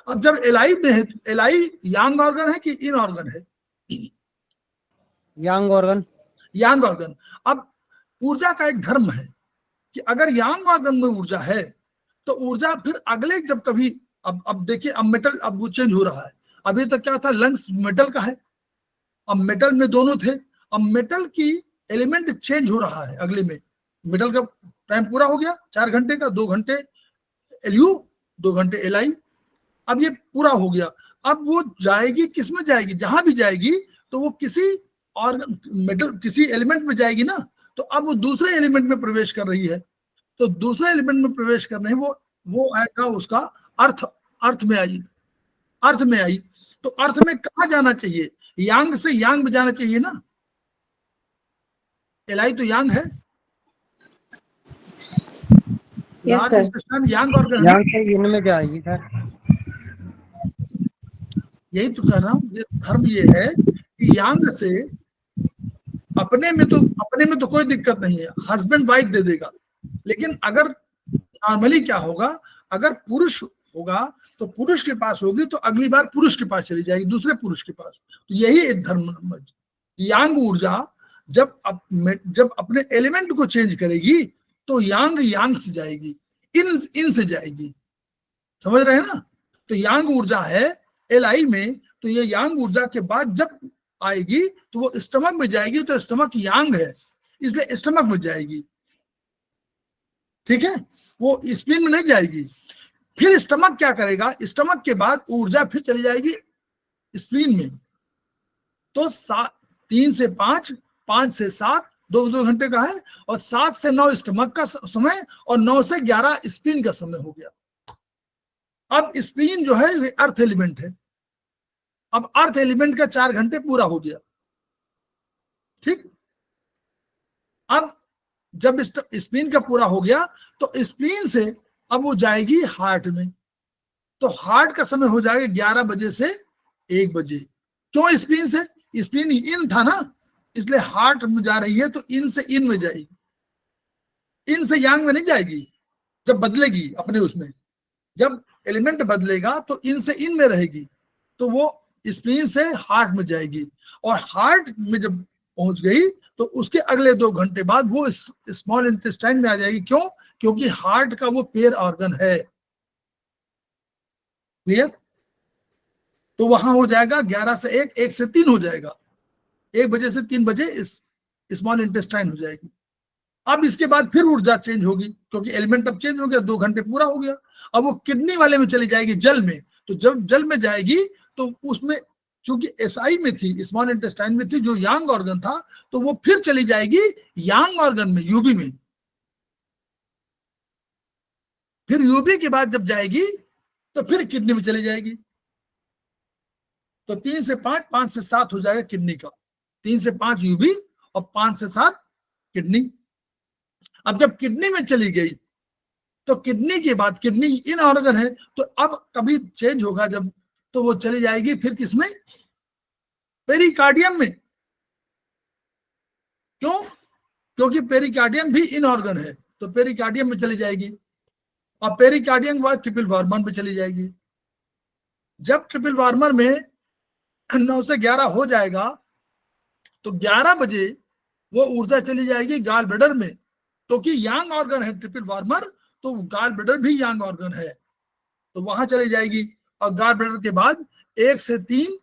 अब जब एलआई में है, एलआई यांग ऑर्गन है कि इन ऑर्गन है, यांग ऑर्गन। अब ऊर्जा का एक धर्म है कि अगर यांग ऑर्गन में ऊर्जा है तो ऊर्जा फिर अगले जब कभी, अब देखिए, अब मेटल, अब वो चेंज हो रहा है। अभी तक क्या था, लंग्स मेटल का है, अब मेटल में दोनों थे, अब मेटल की एलिमेंट चेंज हो रहा है। अगले में मेटल का टाइम पूरा हो गया 4 घंटे का, 2 घंटे एलयू, 2 घंटे एलआई, अब ये पूरा हो गया। अब वो जाएगी किस में जाएगी, जहां भी जाएगी तो वो किसी ऑर्गन, मेटल, किसी एलिमेंट में जाएगी ना। तो अब वो दूसरे एलिमेंट में प्रवेश कर रही है, तो दूसरे एलिमेंट में प्रवेश करने वो आएगा उसका अर्थ में आई। तो अर्थ में कहां जाना चाहिए, यांग से यांग में जाना चाहिए ना, एलआई तो यांग है, यांग ऑर्गन, यांग से yin में जाएगी सर। यही तो कह रहा हूं, ये धर्म ये है कि यांग से अपने में तो कोई दिक्कत नहीं है, हस्बैंड वाइफ दे देगा। लेकिन अगर नॉर्मली क्या होगा, अगर पुरुष होगा तो पुरुष के पास होगी तो अगली बार पुरुष के पास चली जाएगी, दूसरे पुरुष के पास। तो यही एक धर्म, यांग ऊर्जा जब अपने एलिमेंट को चेंज करेगी तो यांग से जाएगी, इन से जाएगी, समझ रहे हैं ना। तो यांग ऊर्जा है एलआई में, तो ये यांग ऊर्जा के बाद जब आएगी तो वो स्टमक में जाएगी, तो स्टमक यांग है इसलिए स्टमक में जाएगी, ठीक है, वो स्प्लीन में नहीं जाएगी। फिर स्टमक क्या करेगा, स्टमक के बाद ऊर्जा फिर चली जाएगी स्प्लीन में। तो 3 से 5, 5 से 7, 2 घंटे का है, और 7 से 9 स्टमक का समय और 9 से 11 स्प्लीन का समय हो गया। अब स्प्लीन जो है ये अर्थ एलिमेंट है, अब अर्थ एलिमेंट का 4 घंटे पूरा हो गया, ठीक। अब जब स्प्लीन का पूरा हो गया तो स्प्लीन से अब वो जाएगी हार्ट में, तो हार्ट का समय हो जाएगा 11 बजे से 1 बजे। क्यों स्प्लीन से, स्प्लीन इन था ना, इसलिए हार्ट में जा रही है तो इन से इन में जाएगी, इन से यांग में नहीं जाएगी। जब बदलेगी अपने उसमें, जब एलिमेंट बदलेगा तो इन से इन में रहेगी, तो वो स्प्लीन से हार्ट में जाएगी, और हार्ट में जब पहुंच गई तो उसके अगले 2 घंटे बाद वो स्मॉल इंटेस्टाइन में आ जाएगी। क्यों? क्योंकि हार्ट का वो पेयर ऑर्गन है। क्लियर? तो वहां हो जाएगा 11 से 1, 1 से 3 हो जाएगा, 1 बजे से 3 बजे इस स्मॉल इंटेस्टाइन हो जाएगी। अब इसके बाद फिर ऊर्जा चेंज होगी, क्योंकि एलिमेंट अब चेंज हो गया, 2 घंटे पूरा हो गया। अब वो किडनी वाले में चली जाएगी, जल में। तो जब जल में जाएगी तो उसमें चूंकि एसआई में थी, स्मॉल इंटेस्टाइन में थी, जो यांग ऑर्गन था, तो वो फिर चली जाएगी यांग ऑर्गन में, यूबी में। फिर यूबी के बाद जब जाएगी तो फिर किडनी में चली जाएगी। तो 3 से 5, 5 से 7 हो जाएगा किडनी का। 3 से 5 यूबी और 5 से 7 किडनी। अब जब किडनी में चली गई तो किडनी के बाद, किडनी इन ऑर्गन है, तो अब कभी चेंज होगा जब, तो वो चली जाएगी फिर किसमें? पेरिकार्डियम में। क्यों? क्योंकि पेरिकार्डियम भी इन ऑर्गन है, तो पेरिकार्डियम में चली जाएगी। और पेरिकार्डियम के बाद ट्रिपल वार्मर में चली जाएगी। जब ट्रिपल वार्मर में 9 से 11 हो जाएगा तो 11 बजे वो ऊर्जा चली जाएगी गाल ब्लैडर में, क्योंकि यांग ऑर्गन है ट्रिपल वार्मर, तो गाल ब्लैडर भी यांग ऑर्गन है, तो वहां चली जाएगी। और गाल ब्लैडर के बाद 1 से 3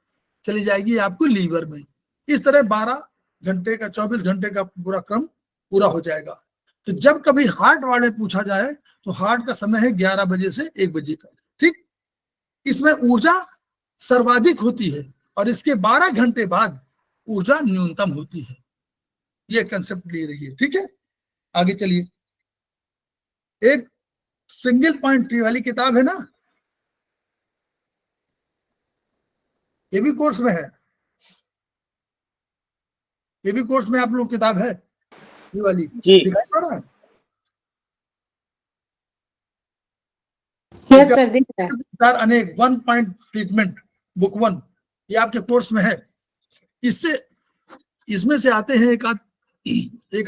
चली जाएगी आपको लीवर में। इस तरह 12 घंटे का, 24 घंटे का पूरा क्रम पूरा हो जाएगा। तो जब कभी हार्ट वाले पूछा जाए तो हार्ट का समय है 11 बजे से 1 बजे का। ठीक, इसमें ऊर्जा सर्वाधिक होती है और इसके 12 घंटे बाद ऊर्जा न्यूनतम होती है। ये कंसेप्ट ले रही है। ठीक है, आगे चलिए। एक सिंगल पॉइंट ट्री वाली किताब है ना, ये भी कोर्स में है, ये भी कोर्स में आप लोग किताब है ये वाली, दिखाई पड़ रहा है? यस सर, दिख रहा है। अनेक 1 पॉइंट ट्रीटमेंट, बुक 1, ये आपके कोर्स में है। इससे, इसमें से आते हैं एक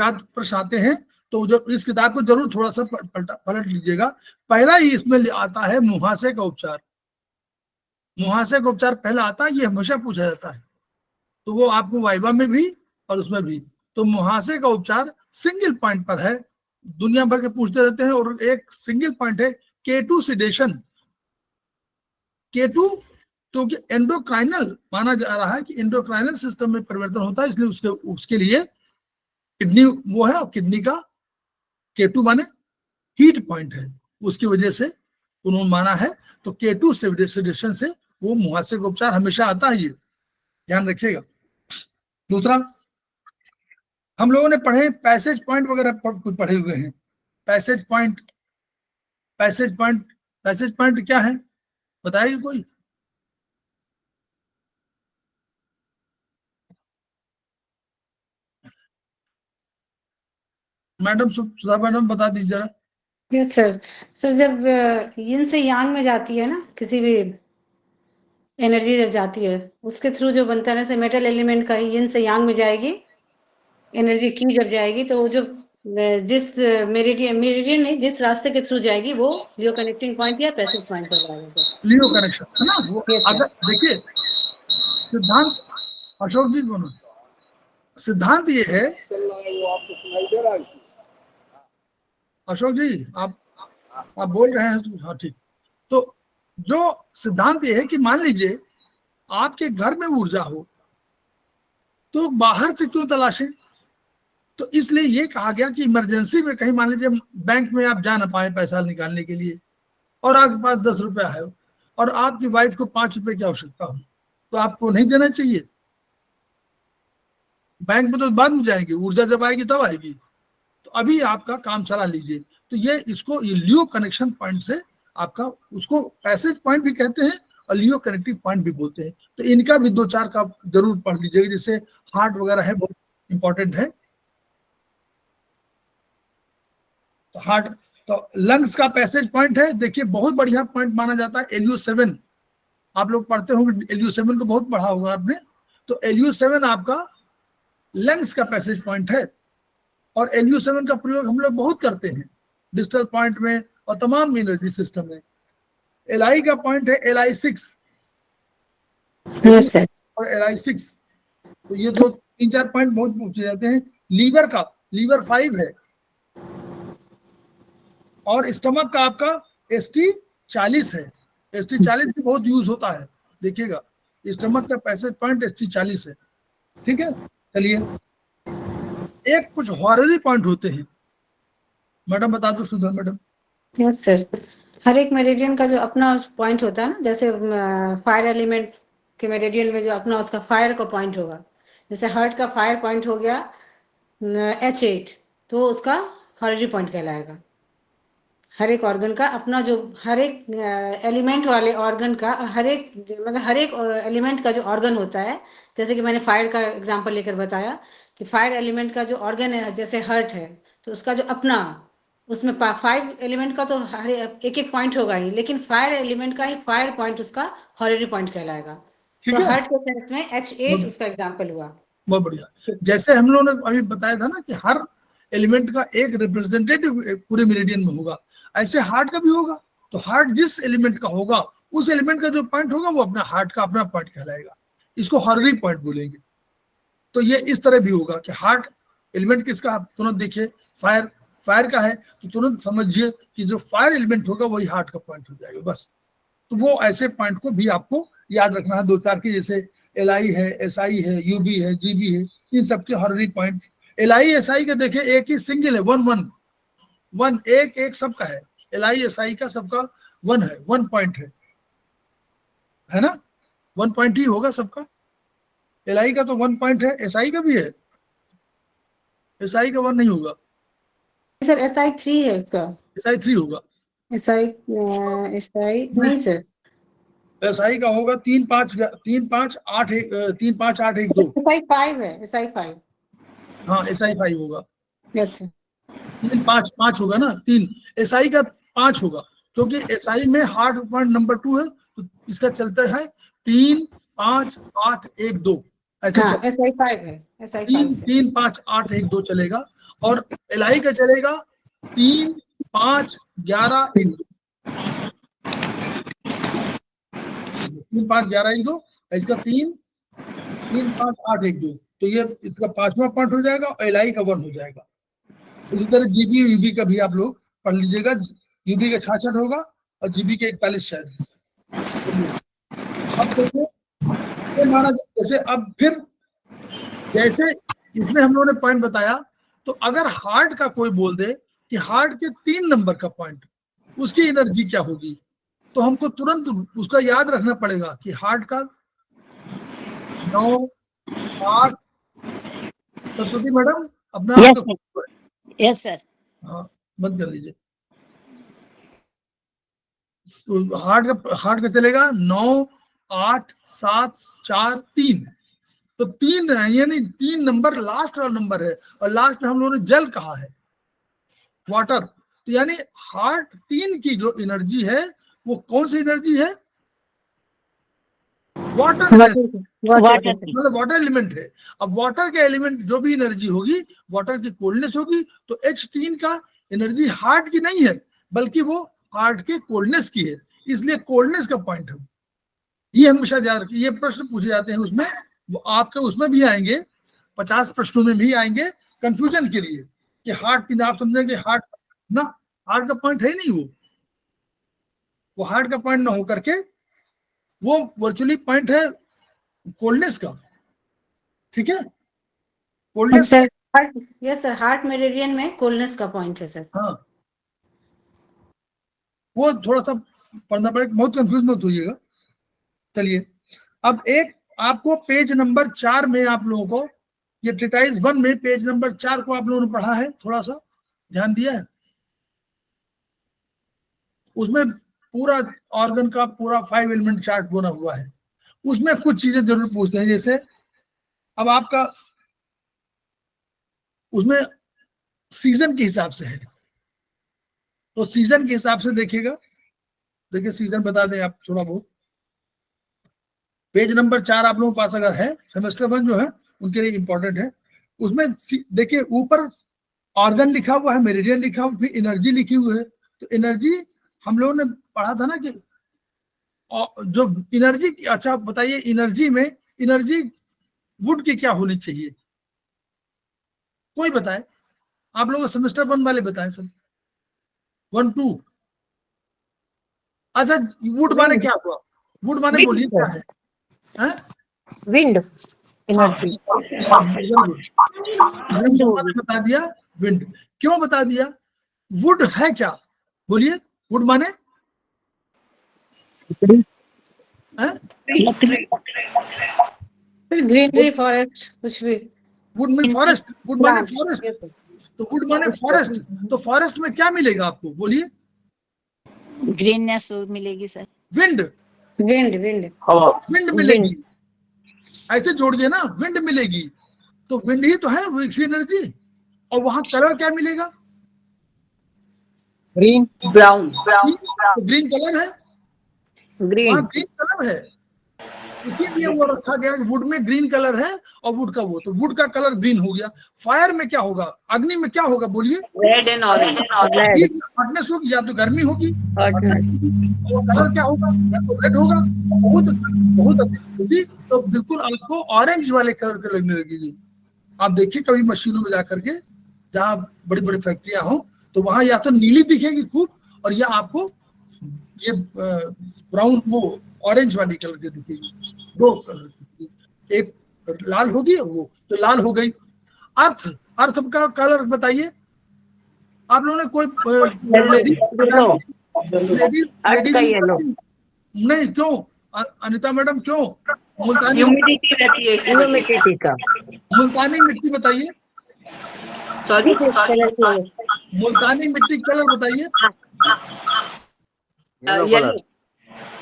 आध प्रश्न आते हैं, तो जो इस किताब को जरूर थोड़ा सा पलट लीजिएगा। पहला ही इसमें आता है मुहासे का उपचार। मुहासे का उपचार पहला आता है, ये हमेशा पूछा जाता है, तो वो आपको वाइवा में भी और उसमें भी। तो मुहासे का उपचार सिंगल पॉइंट पर है, दुनिया भर के पूछते रहते हैं, और एक सिंगल पॉइंट है K2 सिडेशन। K2 क्योंकि एंडोक्राइनल माना जा रहा है कि एंडोक्राइनल सिस्टम में परिवर्तन होता है, इसलिए उसके लिए किडनी वो है, और किडनी का K2 माने हीट पॉइंट है, उसकी वजह से उन्होंने माना है। तो K2 सिडेशन से वो मुहासे का उपचार हमेशा आता है, ये ध्यान रखिएगा। दूसरा, हम लोगों ने पढ़े पैसेज पॉइंट वगैरह पढ़े हुए हैं। Passage point, passage point, passage point क्या है बताइए कोई? मैडम सुधा मैडम बता दीजिए जरा। Yes sir. सर जब यिन से यांग में जाती है ना, किसी भी एनर्जी जब जाती है उसके थ्रू जो बनता है ना, से मेटल एलिमेंट का यिन से यांग में जाएगी एनर्जी की, जब जाएगी तो वो जो जिस मेरिडियन नहीं, जिस रास्ते के थ्रू जाएगी वो लियो कनेक्टिंग पॉइंट या पैसेज पॉइंट पर जाएगा। लियो कनेक्शन है ना वो। Yes, sir. अगर देखिए सिद्धांत, अशोक जी बोलो, सिद्धांत ये है, अशोक जी आप बोल रहे हैं तो हाँ ठीक। तो जो सिद्धांत ये है कि मान लीजिए आपके घर में ऊर्जा हो तो बाहर से क्यों तलाशें? तो इसलिए ये कहा गया कि इमरजेंसी में कहीं, मान लीजिए बैंक में आप जा ना पाए पैसा निकालने के लिए, और आपके पास 10 रुपया है और आपकी वाइफ को 5 रुपए की आवश्यकता हो, तो आपको नहीं देना चाहिए। बैंक में तो बाद में जाएंगे, ऊर्जा जब आएगी तब आएगी, तो अभी आपका काम चला लीजिए। तो ये इसको लियो कनेक्शन पॉइंट से आपका, उसको पैसेज पॉइंट भी कहते हैं और लियो कनेक्टिव पॉइंट भी बोलते हैं। तो इनका भी 2-4 का जरूर पढ़ लीजिएगा, जैसे हार्ट वगैरह है, बहुत इंपॉर्टेंट है। तो हार्ट, तो लंग्स का पैसेज पॉइंट है, देखिए बहुत बढ़िया पॉइंट माना जाता है LU7। आप लोग पढ़ते होंगे LU7 को, बहुत पढ़ा होगा आपने। तो LU7 आपका लंग्स का पैसेज पॉइंट है, और LU7 का प्रयोग हम लोग बहुत करते हैं डिजिटल पॉइंट में और तमाम एनर्जी सिस्टम में। LI का पॉइंट है LI6 यस सर। और LI6, तो ये दो 3-4 पॉइंट बहुत पूछे जाते हैं। लीवर का, लीवर 5 है, और स्टमक का आपका ST40 है। ST40 भी बहुत यूज होता है, देखिएगा स्टमक का पैसेज पॉइंट ST40 है। ठीक है, चलिए एक कुछ हॉररी पॉइंट होते हैं, मैडम बता दो सुधा मैडम। यस सर, हर एक मेरिडियन का जो अपना पॉइंट होता है ना, जैसे फायर एलिमेंट के मेरिडियन में जो अपना उसका फायर का पॉइंट होगा, जैसे हार्ट का फायर पॉइंट हो गया H8, तो उसका हॉररी पॉइंट कहलाएगा। हर एक ऑर्गन का अपना जो, हर एक एलिमेंट वाले ऑर्गन का, हर एक मतलब हर एक एलिमेंट का जो ऑर्गन होता है, जैसे कि मैंने फायर का एग्जांपल लेकर बताया कि फायर एलिमेंट का जो ऑर्गन है, जैसे हार्ट है, तो उसका जो अपना, उसमें 5 एलिमेंट का तो हर एक एक पॉइंट होगा ही, लेकिन फायर एलिमेंट का ही फायर पॉइंट उसका हॉररी पॉइंट कहलाएगा। ठीक तो है, हार्ट के केस में H8 उसका एग्जाम्पल हुआ। बहुत बढ़िया। जैसे हम लोगों ने अभी बताया था ना कि हर एलिमेंट का एक रिप्रेजेंटेटिव पूरे मेरिडियन में होगा, ऐसे हार्ट का भी होगा। तो हार्ट जिस एलिमेंट का होगा, उस एलिमेंट का जो पॉइंट होगा वो अपना हार्ट का अपना पॉइंट कहलाएगा, इसको हॉररी पॉइंट बोलेंगे। तो ये इस तरह भी होगा कि हार्ट एलिमेंट किसका, आप तुरंत देखिए फायर, फायर का है तो तुरंत समझिए कि जो फायर एलिमेंट होगा वही हार्ट का पॉइंट हो जाएगा बस। तो वो ऐसे पॉइंट को भी आपको याद रखना है, 2-4 के, जैसे LI है, SI है, UB है, GB है, इन सबके हॉररी पॉइंट। LI SI का देखें एक ही सिंगल है, 1 एक एक सबका है। LI SI का सबका 1 है, 1 पॉइंट है ना, 1 पॉइंट ही होगा सबका। LI का तो 1 पॉइंट है, SI का भी है, SI का 1 नहीं होगा, सर SI3 है उसका, SI 3 होगा। SI नहीं सर, SI का होगा 3-5-8-1-2। SI5 है, SI5। हाँ SI 5 होगा, यस सर। 3-5 होगा ना, 3 SI का 5 होगा, क्योंकि SI में हार्ट पॉइंट नंबर 2 है, तो इसका चलता है 3-5-8-1-2 ऐसे हाँ चलेगा। SI5 है, SI5 से 3-5-8-1-2 चलेगा, और LI का चलेगा 3-5-11-1-2, 3-5-11-1-2, इसका 3-5-8-1-2, तो ये इसका 5वां पॉइंट हो जाएगा और LI का 1 हो जाएगा। इसी तरह GB UB का भी आप लोग पढ़ लीजिएगा, UB का 66 होगा और GB के 41 शायद। अब देखिए हमारा जैसे, अब फिर जैसे इसमें हम लोगों ने पॉइंट बताया, तो अगर हार्ट का कोई बोल दे कि हार्ट के 3 नंबर का पॉइंट, उसकी एनर्जी क्या होगी, तो हमको तुरंत उसका याद रखना पड़ेगा कि हार्ट का 9, 8, सत्यवती मैडम अपना आपका, यस सर। हाँ बंद कर लीजिए। तो हार्ट का चलेगा 9, 8, 7, 4, 3, तो 3 यानी 3 नंबर लास्ट वाला नंबर है, और लास्ट में हम लोगों ने जल कहा है, वाटर। तो यानी हार्ट 3 की जो एनर्जी है वो कौन सी एनर्जी है, वाटर, मतलब वाटर एलिमेंट है। अब वाटर के एलिमेंट जो भी एनर्जी होगी, वाटर की कोल्डनेस होगी, तो H3 का एनर्जी हार्ट की नहीं है, बल्कि वो हार्ट के कोल्डनेस की है, इसलिए कोल्डनेस का पॉइंट है। ये हमेशा याद रखिए, ये प्रश्न पूछे जाते हैं उसमें, वो आपके उसमें भी आएंगे, 50 प्रश्नों में भी आएंगे कंफ्यूजन के लिए, कि हार्ट की, आप समझेंगे हार्ट ना, हार्ट का पॉइंट है नहीं, वो हार्ट का पॉइंट ना होकर के वो वर्चुअली पॉइंट है कोल्डनेस का। ठीक है, coldness, sir heart, yes sir, heart meridian में कोल्डनेस का पॉइंट है सर। हाँ वो थोड़ा सा पढ़ना पड़ेगा, बहुत कंफ्यूज मत होइएगा। चलिए अब एक आपको पेज नंबर 4 में आप लोगों को, ये ट्रीटाइज 1 में पेज नंबर 4 को आप लोगों ने पढ़ा है, थोड़ा सा ध्यान दिया है, उसमें पूरा ऑर्गन का पूरा 5 एलिमेंट चार्ट बना हुआ है। उसमें कुछ चीजें जरूर पूछते हैं, जैसे अब आपका उसमें सीजन के हिसाब से है, तो सीजन के हिसाब से देखिएगा, देखिए सीजन बता दें आप थोड़ा बहुत, पेज नंबर 4 आप लोगों के पास अगर है, सेमेस्टर 1 जो है उनके लिए इंपॉर्टेंट है। उसमें देखिए ऊपर ऑर्गन लिखा हुआ है, मेरिडियन लिखा हुआ है, फिर एनर्जी लिखी हुई है। तो एनर्जी हम लोगों ने पढ़ा था ना कि जो एनर्जी, अच्छा बताइए एनर्जी में, एनर्जी वुड की क्या होनी चाहिए, कोई बताए? आप लोग सेमेस्टर 1 वाले बताएं सब, 1 2। अच्छा वुड माने क्या हुआ? वुड माने बोलिए क्या है? हैं? Wind energy. बता दिया विंड। क्यों बता दिया? वुड है क्या? बोलिए, वुड माने ग्रीनरी फॉरेस्ट कुछ भी। वुड मीन फॉरेस्ट, वुड माने फॉरेस्ट, तो वुड माने फॉरेस्ट। तो फॉरेस्ट में क्या मिलेगा आपको? बोलिए। ग्रीननेस मिलेगी sir. Wind, wind wind wind मिलेगी, ऐसे जोड़ दिए ना, विंड मिलेगी। तो विंड ही तो है एनर्जी। और वहां कलर क्या मिलेगा? Green, brown. तो ग्रीन कलर है, ग्रीन वहां ग्रीन कलर है, इसीलिए वो रखा गया वुड में ग्रीन कलर है। और वुड का वो, तो वुड का कलर ग्रीन हो गया। फायर में क्या होगा? अग्नि में क्या होगा? बोलिए। Red and orange. हॉटनेस होगी या तो गर्मी होगी, हॉटनेस। वो कलर क्या होगा? या तो रेड होगा, बहुत बहुत अधिक होगी तो बिल्कुल आपको ऑरेंज वाले कलर के लगने लगेगी। आप देखिए कभी मशीनों में जाकर के, जहाँ बड़ी बड़ी फैक्ट्रियां हो, तो वहां या तो नीली दिखेगी खूब, और या आपको ये ब्राउन, वो ऑरेंज वाली कलर की दिखेगी। दो कलर की, एक लाल होगी, वो तो लाल हो गई। अर्थ, अर्थ का कलर बताइए आप लोगों ने। कोई येलो नहीं, क्यों अनिता मैडम, क्यों? मुल्तानी, ह्यूमिडिटी रहती है इसमें। ह्यूमिडिटी का। मुल्तानी मिट्टी बताइए, सॉरी, मुल्तानी मिट्टी कलर बताइए। येलो।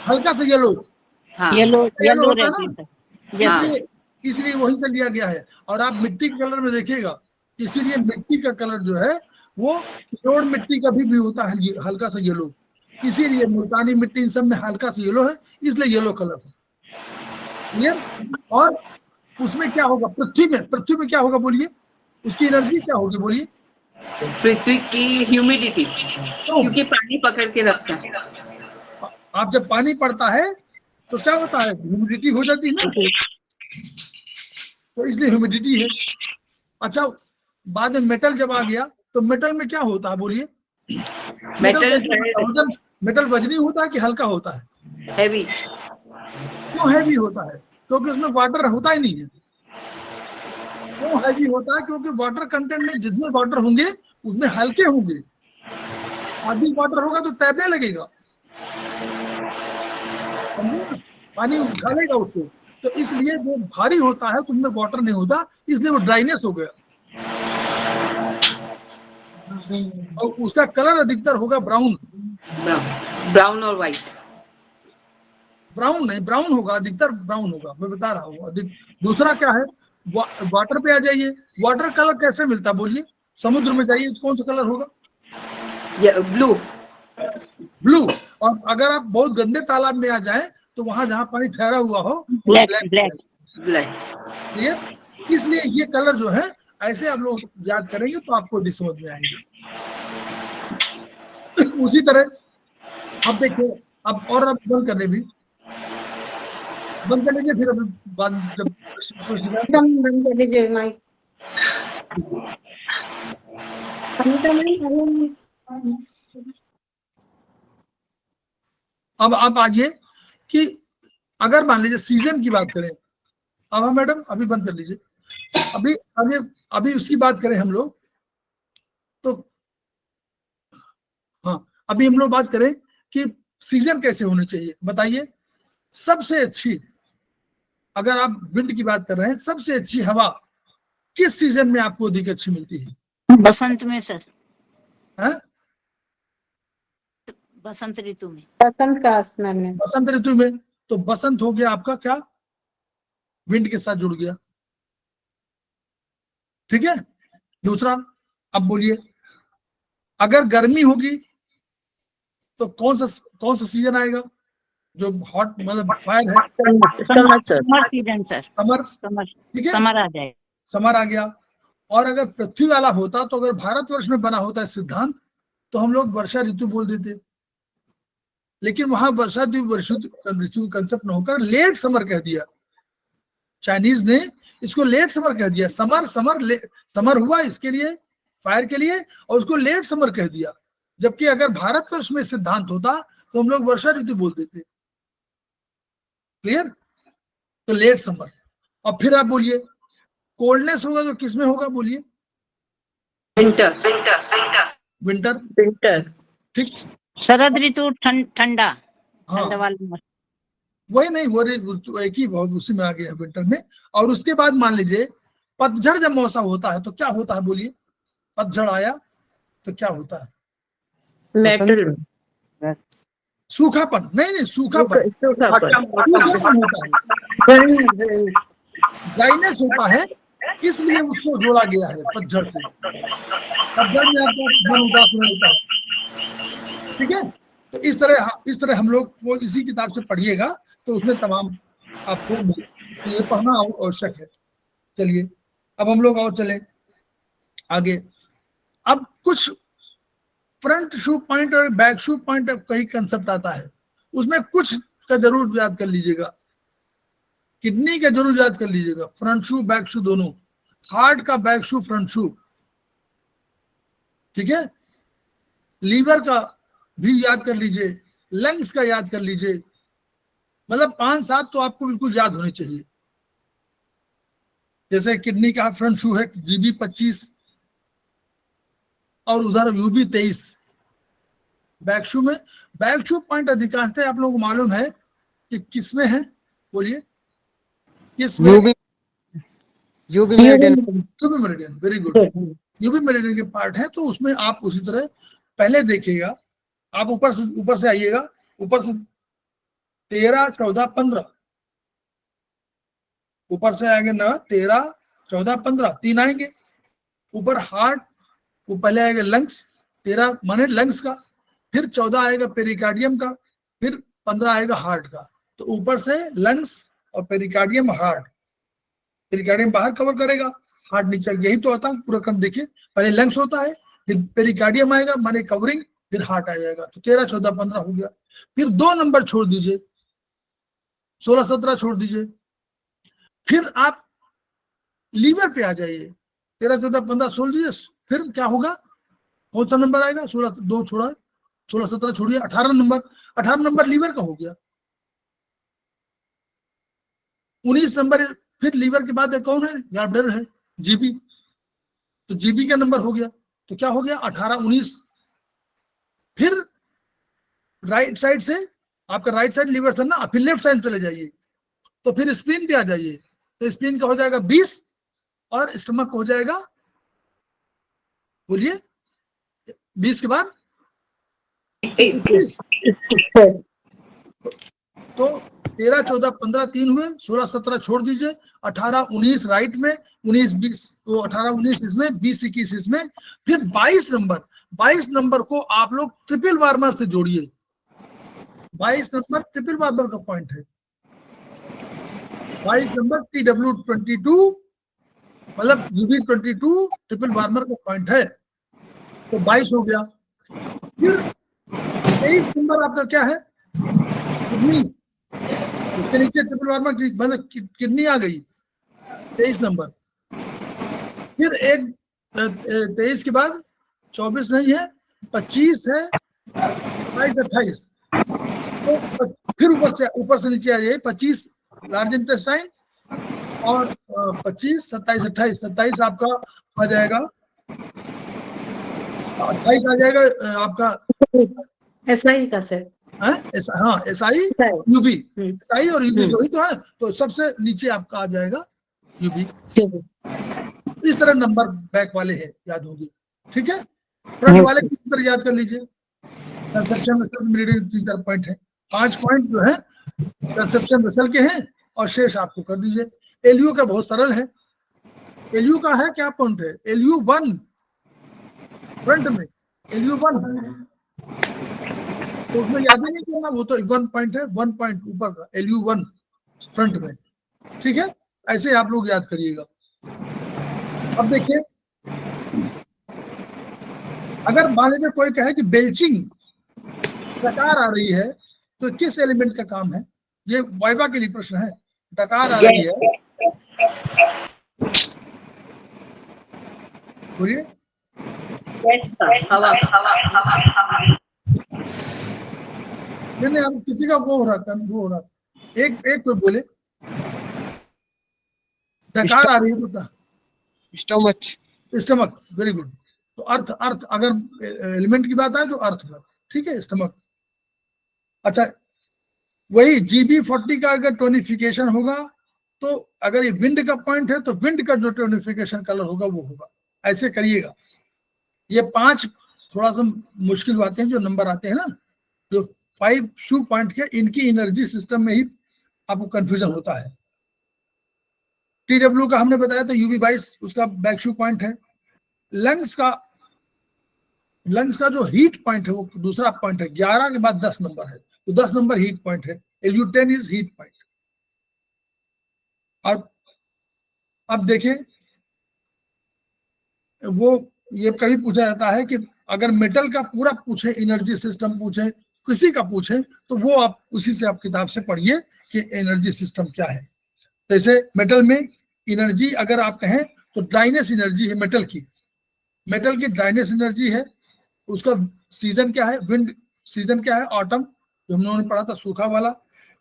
हल्का सा येलो, हाँ, येलो येलो येलो होता है रहती ना, है। हाँ। इसलिए वहीं से लिया गया है। और आप मिट्टी के कलर में देखिएगा, इसीलिए मिट्टी का कलर जो है वो रोड मिट्टी का भी होता है हल्का सा येलो। इसीलिए मुल्तानी मिट्टी इन सब में हल्का सा येलो है, इसलिए येलो कलर है। क्लियर? और उसमें क्या होगा? पृथ्वी में, पृथ्वी में क्या होगा बोलिए? उसकी एनर्जी क्या होगी बोलिए? पृथ्वी की ह्यूमिडिटी, क्योंकि पानी पकड़ के रखता है। आप जब पानी पड़ता है तो क्या होता है? ह्यूमिडिटी हो जाती है ना, तो इसलिए ह्यूमिडिटी है। अच्छा, बाद में मेटल जब आ गया, तो मेटल में क्या होता है बोलिए? मेटल वजनी होता है कि हल्का होता है? हैवी। क्यों हैवी होता है? क्योंकि उसमें वाटर होता ही नहीं है। क्यों हैवी होता है? क्योंकि वाटर कंटेंट में जितने वाटर होंगे उतने हल्के होंगे। अधिक वाटर होगा तो तैरने लगेगा, पानी उठा लेगा उसको। तो इसलिए वो भारी होता है तो उसमें वाटर नहीं होता, इसलिए वो ड्राइनेस हो गया। और उसका कलर अधिकतर होगा ब्राउन। ब्राउन और व्हाइट। ब्राउन नहीं, ब्राउन होगा अधिकतर, ब्राउन होगा, मैं बता रहा हूँ अधिक। दूसरा क्या है? वाटर पे आ जाइए। वाटर कलर कैसे मिलता है बोलिए? समुद्र में जाइए, कौन सा कलर होगा? ब्लू। ब्लू। और अगर आप बहुत गंदे तालाब में आ जाए तो वहां जहाँ पानी ठहरा हुआ हो, ब्लैक ब्लैक। ब्लैक। इसलिए ये कलर जो है, ऐसे आप लोग याद करेंगे तो आपको भी समझ में आएंगे। उसी तरह अब देखिए, अब और अब बंद करने भी, बंद कर लीजिए, फिर अभी बाद जब बंद कर लीजिए माइक। अब आप आइए कि अगर मान लीजिए सीजन की बात करें, अब हम मैडम अभी बंद कर लीजिए, अभी अभी अभी उसकी बात करें हम लोग, तो हाँ अभी हम लोग बात करें कि सीजन कैसे होनी चाहिए बताइए। सबसे अच्छी, अगर आप विंड की बात कर रहे हैं, सबसे अच्छी हवा किस सीजन में आपको अधिक अच्छी मिलती है? बसंत में सर। है? बसंत ऋतु में। बसंत का आसमान में। बसंत ऋतु में। तो बसंत हो गया आपका क्या? विंड के साथ जुड़ गया, ठीक है। दूसरा, अब बोलिए, अगर गर्मी होगी तो कौन सा सीजन आएगा जो हॉट, मतलब फायर है? Summer season sir. Summer, summer ठीक है, समर आ जाए। समर आ गया। और अगर पृथ्वी वाला होता तो अगर भारतवर्ष में बना होता है सिद्धांत तो हम लोग वर्षा ऋतु बोल देते, लेकिन वहां वर्षा ऋतु कंसेप्ट न होकर लेट समर कह दिया। चाइनीज ने इसको लेट समर कह दिया। समर हुआ इसके लिए, फायर के लिए, और उसको लेट समर कह दिया। जबकि अगर भारतवर्ष में सिद्धांत होता तो हम लोग वर्षा ऋतु बोल देते। क्लियर? तो लेट समर। और फिर आप बोलिए कोल्डनेस होगा तो किस में होगा? बोलिए। विंटर। विंटर। विंटर। ठीक। शरद ऋतु ठंडा। हाँ, ठंडा वाला वही नहीं, वो एक ही बहुत उसी में आ गया विंटर में। और उसके बाद मान लीजिए पतझड़ जब मौसम होता है तो क्या होता है? बोलिए। पतझड़ आया तो क्या होता है? मेटल। सूखापन। नहीं, सूखापन सूखापन होता है, ड्राइनेस होता है, इसलिए उसको जोड़ा गया है पतझड़ से। पतझड़ में आपका मन उदास होता है। ठीक है? तो इस तरह हम लोग वो इसी किताब से पढ़िएगा तो उसमें तमाम आपको तो ये पढ़ना आवश्यक है। चलिए अब हम लोग और चले आगे। अब कुछ फ्रंट शू पॉइंट और बैक शू पॉइंट कई कंसेप्ट आता है, उसमें कुछ का जरूर याद कर लीजिएगा। किडनी का जरूर याद कर लीजिएगा, फ्रंट शू बैक शू दोनों। हार्ट का बैक शू फ्रंट शू, ठीक है। लीवर का भी याद कर लीजिए, लंग्स का याद कर लीजिए। मतलब 5-7 तो आपको बिल्कुल याद होने चाहिए। जैसे किडनी का फ्रंट शू है GB 25 और उधर UB 23। बैक शू में बैक शू पॉइंट अधिकांशतः आप लोगों को मालूम है कि किसमें है? बोलिए किसमें? UB meridian. UB meridian, very good. UB meridian के पार्ट है, तो उसमें आप उसी तरह पहले देखिएगा। आप ऊपर से आइएगा, ऊपर से 13, 14, 15, ऊपर से आएंगे ना 13, 14, 15 3 आएंगे। ऊपर हार्ट, वो पहले आएगा लंग्स, 13 माने लंग्स का, फिर 14 आएगा पेरिकार्डियम का, फिर 15 आएगा हार्ट का। तो ऊपर से लंग्स और पेरिकार्डियम, हार्ट। पेरिकार्डियम बाहर कवर करेगा, हार्ट नीचे, यही तो आता है पूरा क्रम। देखिए पहले लंग्स होता है, फिर पेरिकार्डियम आएगा माने कवरिंग, फिर हार्ट आ जाएगा। तो 13, 14, 15 हो गया। फिर 2 नंबर छोड़ दीजिए, 16, 17 छोड़ दीजिए। फिर आप लीवर पे आ जाइए, 13, 14, 15 छोड़ दीजिए। फिर क्या होगा? कौन सा नंबर आएगा? 16, 2 छोड़ा, 16, 17 छोड़िए, 18 नंबर। 18 नंबर लीवर का हो गया। 19 नंबर फिर लीवर के बाद कौन है? गॉलब्लैडर है, GB। तो GB का नंबर हो गया। तो क्या हो गया? 18, 19। फिर राइट साइड से आपका राइट साइड लीवर था ना, फिर लेफ्ट साइड चले जाइए, तो फिर स्प्लीन पे आ जाइए। तो स्प्लीन का हो जाएगा 20 और स्टमक हो जाएगा, बोलिए 20 के बाद 21। तो 13, 14, 15 3 हुए, 16, 17 छोड़ दीजिए, 18, 19 राइट में, 19, 20, तो 18, 19 इसमें, 20, 21 इसमें। फिर 22 नंबर को आप लोग ट्रिपल वार्मर से जोड़िए। 22 नंबर ट्रिपल वार्मर का पॉइंट है। 22 नंबर TW22 मतलब UB22 ट्रिपल वार्मर का पॉइंट है। तो 22 हो गया। फिर 23 नंबर आपका क्या है? किडनी। उसके नीचे ट्रिपल वार्मर मतलब किडनी आ गई, 23 नंबर। फिर एक 23 के बाद 24 नहीं है, 25 है, 22, 28। तो फिर ऊपर से नीचे आ जाइए, 25 लार्ज इंटेस्टाइन और 25, 27, 28। 27 आपका आ जाएगा, 28 आ जाएगा आपका SI का सर। हाँ SI UB, SI और UB दो ही तो है। तो सबसे नीचे आपका आ जाएगा UB। इस तरह नंबर बैक वाले हैं, याद होगी। ठीक है। फ्रंट वाले किस तरह याद कर लीजिए। कंसेप्शन मेरिडियन 3 पॉइंट है, 5 पॉइंट जो है कंसेप्शन वेसल के हैं, और शेष आपको कर दीजिए। LU का बहुत सरल है। LU का है क्या पॉइंट है? LU1 फ्रंट में, LU1 तो उसमें याद ही नहीं करना, वो तो 1 पॉइंट है, 1 पॉइंट ऊपर का LU1 फ्रंट में। ठीक है, ऐसे आप लोग याद करिएगा। अब देखिए अगर मान लीजिए कोई कहे कि बेल्चिंग डकार आ रही है तो किस एलिमेंट का काम है, ये वाइवा के लिए प्रश्न है। डकार आ रही है, बोलिए। नहीं अब किसी का वो हो रहा था, वो हो रहा था, एक एक कोई बोले डकार आ रही है तो स्टमक। Stomach, very good. तो अर्थ, अर्थ अगर एलिमेंट की बात आए तो अर्थ का, ठीक है, स्टमक। अच्छा, वही GB40 का अगर टोनिफिकेशन होगा तो अगर ये विंड का पॉइंट है तो विंड का जो टोनिफिकेशन कलर होगा वो होगा। ऐसे करिएगा। ये 5 थोड़ा सा मुश्किल बातें हैं जो नंबर आते हैं ना, जो 5 शू पॉइंट के, इनकी एनर्जी सिस्टम में ही आपको कंफ्यूजन होता है। TW का हमने बताया तो UB22 उसका बैक शू पॉइंट है। लंग्स का जो हीट पॉइंट है वो दूसरा पॉइंट है। 11 के बाद 10 नंबर है तो 10 नंबर हीट पॉइंट है। LU10 is heat point. और अब देखिए, वो ये कभी पूछा जाता है कि अगर मेटल का पूरा पूछे, एनर्जी सिस्टम पूछे, किसी का पूछे, तो वो आप उसी से आप किताब से पढ़िए कि एनर्जी सिस्टम क्या है। जैसे मेटल में एनर्जी अगर आप कहें तो ड्राइनेस एनर्जी है मेटल की। मेटल की ड्राइनेस एनर्जी है। उसका सीजन क्या है, विंड सीजन क्या है, ऑटम, जो हम लोगों ने पढ़ा था, सूखा वाला।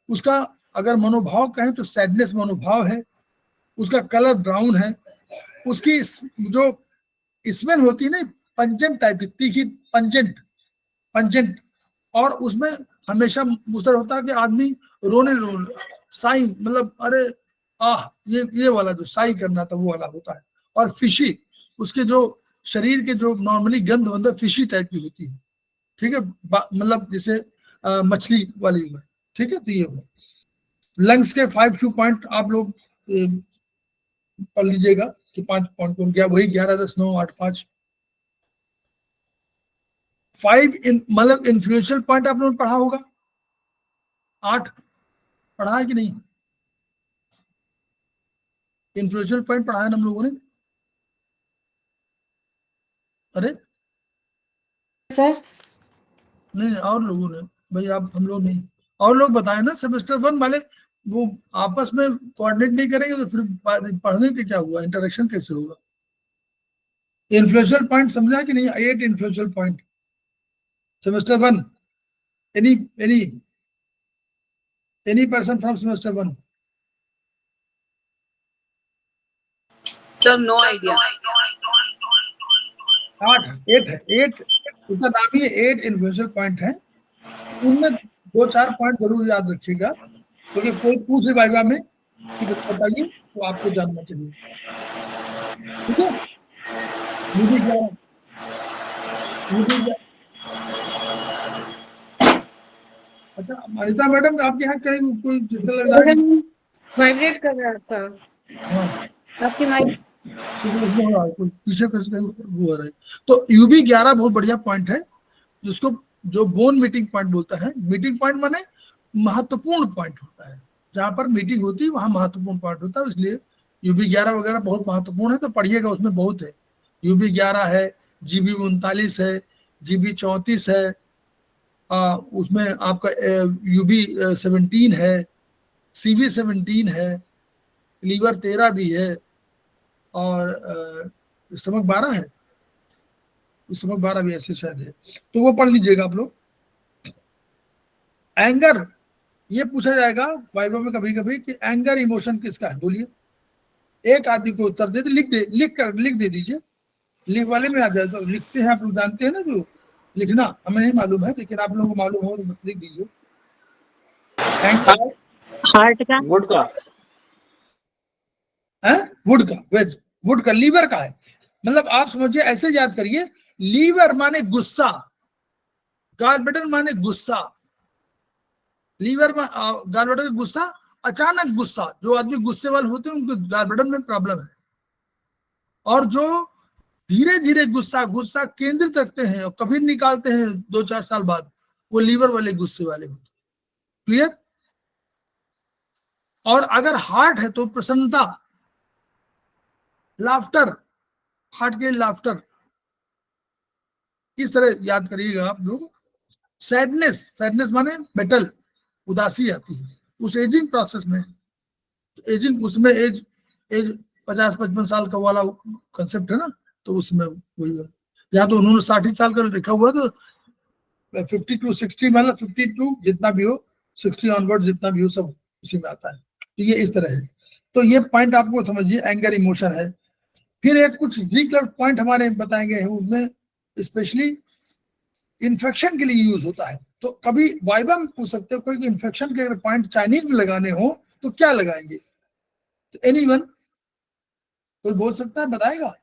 उसका अगर मनोभाव कहें तो सैडनेस मनोभाव है। उसका कलर ब्राउन है। उसकी जो स्मेल होती है ना, पंजेंट टाइप की, तीखी, पंजेंट, पंजेंट। और उसमें हमेशा मुसर होता है कि आदमी रोने साई, मतलब अरे आह, ये वाला जो साई करना था वो वाला होता है। और फिशी, उसके जो शरीर के जो नॉर्मली गंध वंध फिशी टाइप की होती है, ठीक है, मतलब जैसे मछली वाली हुआ, ठीक है। तो ये हुआ लंग्स के 5 शू पॉइंट। आप लोग पढ़ लीजिएगा कि 5 पॉइंट कौन गया, वही 11, 10, 9, 8, 5। 5 मतलब इन्फ्लुएंशियल पॉइंट आप लोगों ने पढ़ा होगा। 8 पढ़ा है कि नहीं? इन्फ्लुएंशियल पॉइंट पढ़ा है ना हम लोगों ने? अरे सर नहीं, और लोगों ने, भाई आप, हम लोग नहीं, और लोग बताए ना। सेमेस्टर 1 वाले वो आपस में कोऑर्डिनेट नहीं करेंगे तो फिर पढ़ने के क्या हुआ, इंटरेक्शन कैसे होगा? इन्फ्लुएंशियल पॉइंट समझा कि नहीं? 8 influential point semester 1। Any person from semester 1? Sir no idea. 8 है। 8 उसका नाम ही 8 इन्फ्लुएंशियल पॉइंट है। उनमें 2-4 पॉइंट जरूर याद रखिएगा, क्योंकि कोई पूछे वाइवा में कि बताइए तो आपको जानना चाहिए, ठीक है। अच्छा अनिता मैडम, आपके यहाँ कहीं कोई जैसे लग रहा है कि वाइब्रेट कर रहा है आपका, आपकी माइक उसमें हो रहा है, कोई पीछे कहीं वो हो रहा है। तो UB11 बहुत बढ़िया पॉइंट है, जिसको जो बोन मीटिंग पॉइंट बोलता है। मीटिंग पॉइंट माने महत्वपूर्ण पॉइंट होता है, जहां पर मीटिंग होती है वहां महत्वपूर्ण पॉइंट होता है। इसलिए UB11 वगैरह बहुत महत्वपूर्ण है, तो पढ़िएगा, उसमें बहुत है। UB11 है, GB39 है, GB34 है, उसमें आपका UB17 है, CV17 है, लीवर 13 भी है, और स्टमक 12 है, स्टमक 12 भी ऐसे शायद है। तो वो पढ़ लीजिएगा आप लोग। एंगर, ये पूछा जाएगा वाइवा में कभी कभी कि एंगर इमोशन किसका है, बोलिए। एक आदमी को उत्तर दे, लिख दे दीजिए। लिख वाले में आ जाए तो लिखते हैं, आप लोग जानते हैं ना, जो लिखना हमें नहीं मालूम है, लेकिन आप लोगों को मालूम हो तो लिख दीजिए। हार्ट का, वुड का, वुड का, वेज वुड का, लीवर का है। मतलब आप समझिए, ऐसे याद करिए, लीवर माने गुस्सा, गॉलब्लैडर माने गुस्सा। लीवर में गॉलब्लैडर गुस्सा, अचानक गुस्सा, जो आदमी गुस्से वाले होते हैं उनको गॉलब्लैडर में प्रॉब्लम है। और जो धीरे धीरे गुस्सा केंद्रित रखते हैं और कभी निकालते हैं 2-4 साल बाद, वो लीवर वाले गुस्से वाले होते हैं। क्लियर? और अगर हार्ट है तो प्रसन्नता, लाफ्टर, हार्ट के लाफ्टर। इस तरह याद करिएगा आप लोग। सैडनेस, सैडनेस माने मेटल, उदासी आती है उस एजिंग प्रोसेस में। एजिंग उसमें एज 50-55 साल का वाला कंसेप्ट है ना, तो उसमें वही है। या तो उन्होंने 60 साल का लिखा हुआ, तो 52-60 मतलब 52 जितना भी हो, 60 ऑनवर्ड जितना भी हो, सब उसी में आता है। तो ये इस तरह है। तो ये पॉइंट आपको समझिए, एंगर इमोशन है। फिर एक कुछ ज़िक्र पॉइंट हमारे बताएंगे हैं, उसमें स्पेशली इन्फेक्शन के लिए यूज होता है। तो कभी वाइवा में पूछ सकते हो कोई इन्फेक्शन के अगर पॉइंट चाइनीज में लगाने हो तो क्या लगाएंगे? तो एनीवन कोई बोल सकता है, बताएगा?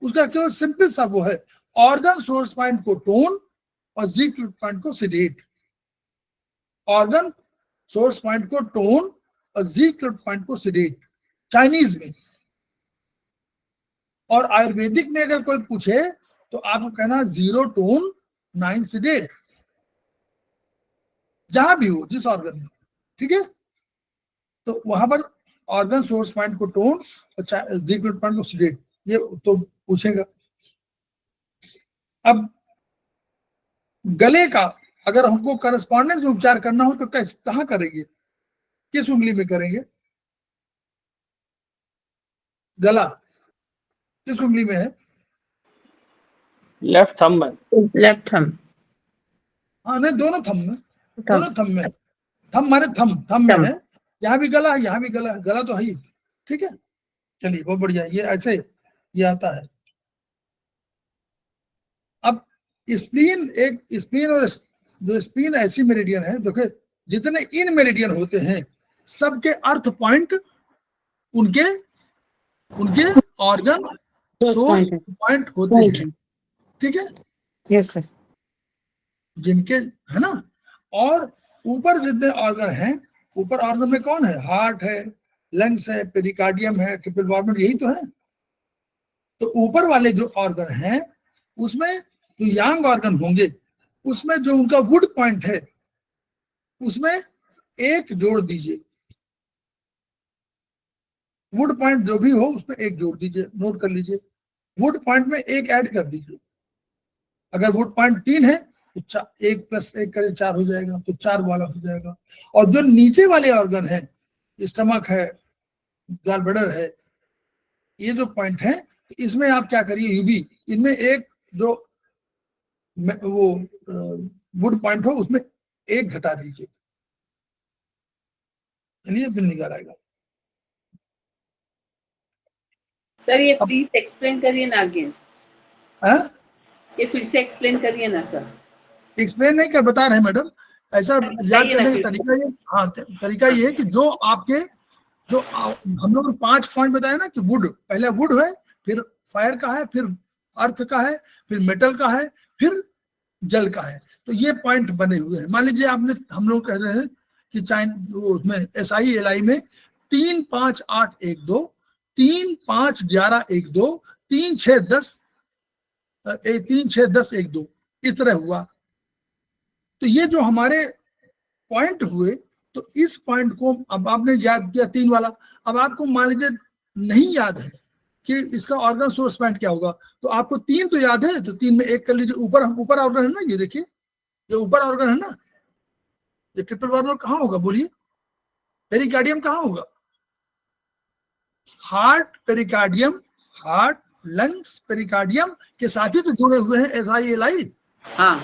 उसका केवल सिंपल सा वो है, ऑर्गन सोर्स पॉइंट को टोन और ज़िक्र पॉइंट को सिडेट। ऑर्गन सोर्स पॉइंट को टोन और ज़िक्र पॉइंट को सिडेट, चाइनीज में। और आयुर्वेदिक में अगर कोई पूछे तो आपको कहना 0 टोन 9 सिडेट, जहां भी हो, जिस ऑर्गन में, ठीक है? तो वहां पर ऑर्गन सोर्स पॉइंट को टोन और ज़िक्र पॉइंट को सिडेट, ये तो पूछेगा। अब गले का अगर हमको करस्पॉन्डेंस में उपचार करना हो तो कैसे, कहाँ करेंगे, किस उंगली में करेंगे? गला किस उंगली में है? लेफ्ट थंब में। Left thumb. हाँ नहीं, दोनों थंब में, दोनों थंब में। थंब माने थंब में है, यहाँ भी गला है, यहाँ भी गला है, गला तो है ही, ठीक है? चलिए बहुत बढ़िया, ये ऐसे ये आता है। अब स्प्लीन, एक स्प्लीन और जो स्प्लीन ऐसी मेरिडियन है, देखो जितने इन मेरिडियन होते हैं सबके अर्थ पॉइंट उनके ऑर्गन सोर्स पॉइंट होते हैं, ठीक है? Yes sir. जिनके, है ना? और ऊपर जितने ऑर्गन हैं, ऊपर ऑर्गन में कौन है? हार्ट है, लंग्स है, पेरिकार्डियम है, ट्रिपल वार्मर, यही तो है। तो ऊपर वाले जो ऑर्गन हैं उसमें जो यांग ऑर्गन होंगे, उसमें जो उनका वुड पॉइंट है उसमें एक जोड़ दीजिए। वुड पॉइंट जो भी हो उसमें एक जोड़ दीजिए, नोट कर लीजिए। वुड पॉइंट में एक ऐड कर दीजिए। अगर वुड पॉइंट 3 है तो 1 + 1 करें 4 हो जाएगा, तो 4 वाला हो जाएगा। और जो नीचे वाले ऑर्गन है, स्टमक है, गॉल ब्लैडर है, ये जो पॉइंट है, इसमें आप क्या करिए, यूबी, इनमें एक जो वो वुड पॉइंट हो उसमें एक घटा दीजिए, चलिए फिर निकाल आएगा। सर ये प्लीज एक्सप्लेन करिए ना अगेन। हाँ, ये फिर से एक्सप्लेन करिए ना सर। एक्सप्लेन नहीं कर, बता रहे हैं मैडम। ऐसा याद करने का तरीका ये, हाँ तरीका ये है कि जो आपके जो हम लोग 5 पॉइंट बताया ना कि वुड, पहले वुड है, फिर फायर का है, फिर अर्थ का है, फिर मेटल का है, फिर जल का है। तो ये पॉइंट बने हुए हैं। मान लीजिए आपने, हम लोग कह रहे हैं कि उसमें SI/LI में 3 5 8 1 2, 3 5 11 1 2, 3 6 10 1 2, इस तरह हुआ। तो ये जो हमारे पॉइंट हुए, तो इस पॉइंट को अब आपने याद किया 3 वाला। अब आपको मान लीजिए नहीं याद है कि इसका ऑर्गन सोर्स पॉइंट क्या होगा, तो आपको 3 तो याद है, तो 3 में 1 कर लीजिए। ऊपर ऑर्गन है ना, ये देखिए, ये ऊपर ऑर्गन है ना, ये ट्रिपल वार्मर कहाँ होगा बोलिए? पेरिकार्डियम कहाँ होगा? Heart, pericardium, heart, lungs, pericardium के साथ ही तो जुड़े हुए हैं SI/LI। हाँ,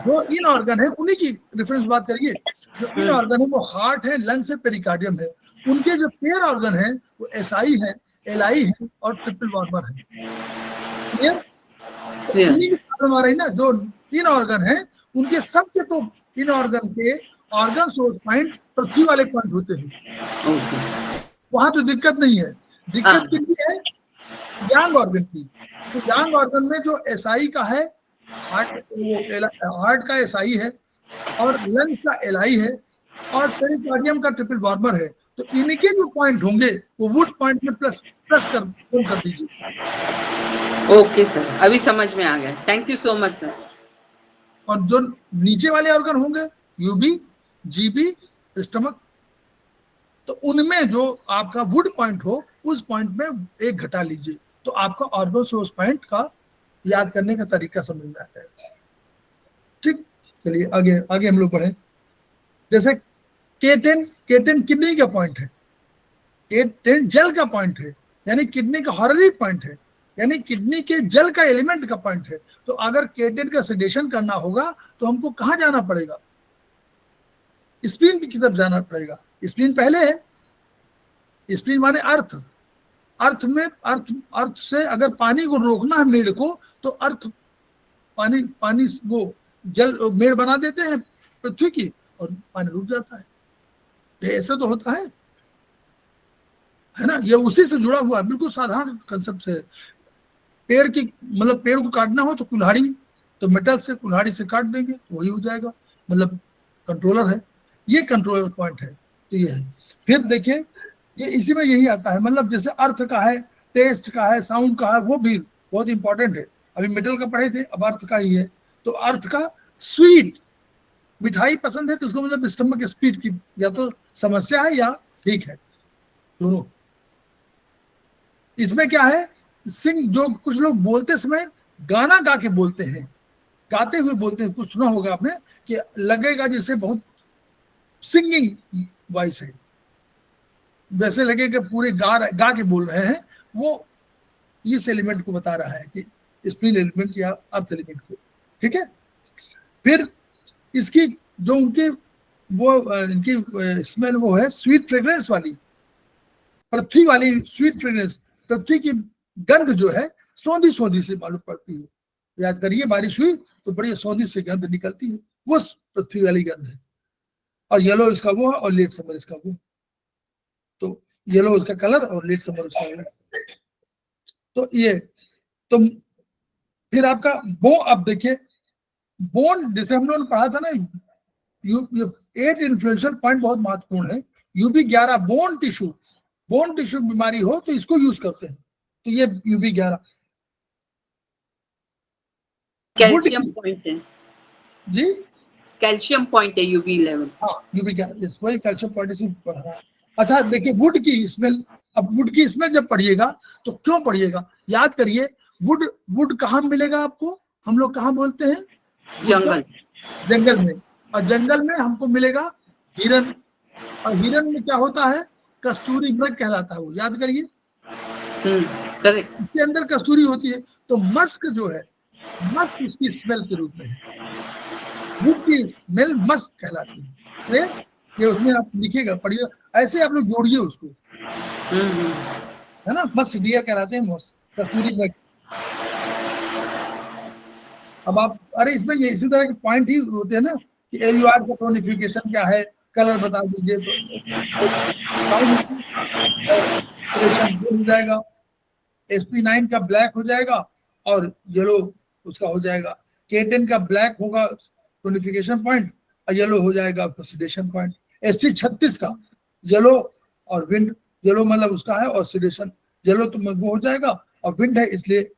जो इन ऑर्गन है उन्हीं की रेफरेंस बात करिए। जो इन ऑर्गन है वो हार्ट है, लंग्स है, पेरिकार्डियम है। उनके जो पेयर ऑर्गन है वो SI है, LI है और ट्रिपल वार्मर है। क्लियर? इन्हीं की प्रॉब्लम आ रही ना, जो 3 ऑर्गन है उनके सबके तो इन ऑर्गन के ऑर्गन सोर्स पॉइंट पृथ्वी वाले पॉइंट होते हैं। वहां तो दिक्कत नहीं है। दिक्कत किसकी है? यांग ऑर्गन की। तो यांग ऑर्गन में जो SI का है, हार्ट का SI है और लंग्स का LI है और पेरिकार्डियम का ट्रिपल वार्मर है। तो इनके जो पॉइंट होंगे वो वुड पॉइंट में प्लस कर दीजिए। ओके सर, अभी समझ में आ गया। Thank you so much sir. और जो नीचे वाले ऑर्गन होंगे, UB, GB, स्टमक, तो उनमें जो आपका वुड पॉइंट हो उस पॉइंट में 1 घटा लीजिए, तो आपका ऑर्गन सोर्स पॉइंट का याद करने का तरीका समझ में आता है। ठीक, चलिए आगे आगे हम लोग पढ़े। जैसे K10, K10 किडनी का पॉइंट है, K10 जल का पॉइंट है, यानी किडनी का हॉररी पॉइंट है, यानी किडनी के जल का एलिमेंट का पॉइंट है। तो अगर K10 का सेडेशन करना होगा तो हमको कहाँ जाना पड़ेगा? स्प्लीन की तरफ जाना पड़ेगा। स्प्लीन पहले है, स्प्लीन माने अर्थ, अर्थ में अर्थ से अगर पानी को रोकना है मेड़ को, तो अर्थ पानी वो जल मेड़ बना देते हैं पृथ्वी की और पानी रुक जाता है। ऐसा तो होता है ना, ये उसी से जुड़ा हुआ है, बिल्कुल साधारण कंसेप्ट है। पेड़ की मतलब पेड़ को काटना हो तो कुल्हाड़ी, तो मेटल से कुल्हाड़ी से काट देंगे तो वही हो जाएगा, मतलब कंट्रोलर है, ये कंट्रोलर पॉइंट है। तो ये है। फिर देखिए ये इसी में यही आता है, मतलब जैसे अर्थ का है, टेस्ट का है, साउंड का है, वो भी बहुत इंपॉर्टेंट है। अभी मेटल का पढ़े थे, अब अर्थ का ही है। तो अर्थ का स्वीट, मिठाई पसंद है तो उसको मतलब स्टमक स्पीड की या तो समस्या है या ठीक है, दोनों। इसमें क्या है, सिंग, जो कुछ लोग बोलते समय गाना गा के बोलते हैं, गाते हुए बोलते हैं, कुछ सुना होगा आपने कि लगेगा जैसे बहुत सिंगिंग वॉइस है, वैसे लगेगा पूरे गा के बोल रहे हैं। वो इस एलिमेंट को बता रहा है कि स्प्लीन एलिमेंट या अर्थ एलिमेंट को। ठीक है, फिर इसकी जो उनकी वो इनकी स्मेल वो है स्वीट फ्रेग्रेंस वाली, पृथ्वी वाली स्वीट फ्रेग्रेंस। पृथ्वी की गंध जो है सौंधी सौंधी से मालूम पड़ती है। याद करिए, बारिश हुई तो बड़ी सौंधी से गंध निकलती है, वो पृथ्वी वाली गंध है। और येलो इसका वो है और लेट समर इसका वो, तो येलो इसका कलर और लेट समर उसका कलर। तो ये तो फिर आपका अब देखिए बोन, जैसे हम लोगों ने पढ़ा था ना, 8 इन्फ्लुएंशियल पॉइंट बहुत महत्वपूर्ण है। UB11 बोन टिश्यू बीमारी हो तो इसको यूज करते हैं। तो ये UB11 कैल्शियम पॉइंट है जी, कैल्शियम पॉइंट है UB11। हाँ UB11, यस, वही कैल्शियम पॉइंट इसी पढ़ रहा है। अच्छा देखिए वुड की स्मेल, अब वुड की स्मेल जब पढ़िएगा तो क्यों पढ़िएगा, याद करिए, वुड कहाँ मिलेगा आपको, हम लोग कहाँ बोलते हैं, जंगल में। और जंगल में हमको मिलेगा हिरन, और हिरन में क्या होता है, कस्तूरी मृग कहलाता है वो, याद करिए। करेक्ट, इसके अंदर कस्तूरी होती है। तो मस्क जो है, मस्क उसकी स्मेल के रूप में है, वुड की स्मेल मस्क कहलाती है। ये उसमें आप लिखिएगा, पढ़िए, ऐसे आप लोग जोड़िए उसको, है ना। मस्क डियर कहलाते हैं, मस्क कस्तूरी मृग। अब आप, अरे इसमें ये इसी तरह के पॉइंट ही होते हैं ना कि LUR का टोनिफिकेशन क्या है, कलर बता दीजिए, तो हो जाएगा, SP9 का ब्लैक हो जाएगा और येलो उसका हो जाएगा। K10 का ब्लैक होगा टोनिफिकेशन पॉइंट और येलो हो जाएगा आपका सिडेशन पॉइंट। ST36 का येलो और विंड, येलो मतलब उसका है और सिडेशन, येलो तो वो हो जाएगा और विंड है इसलिए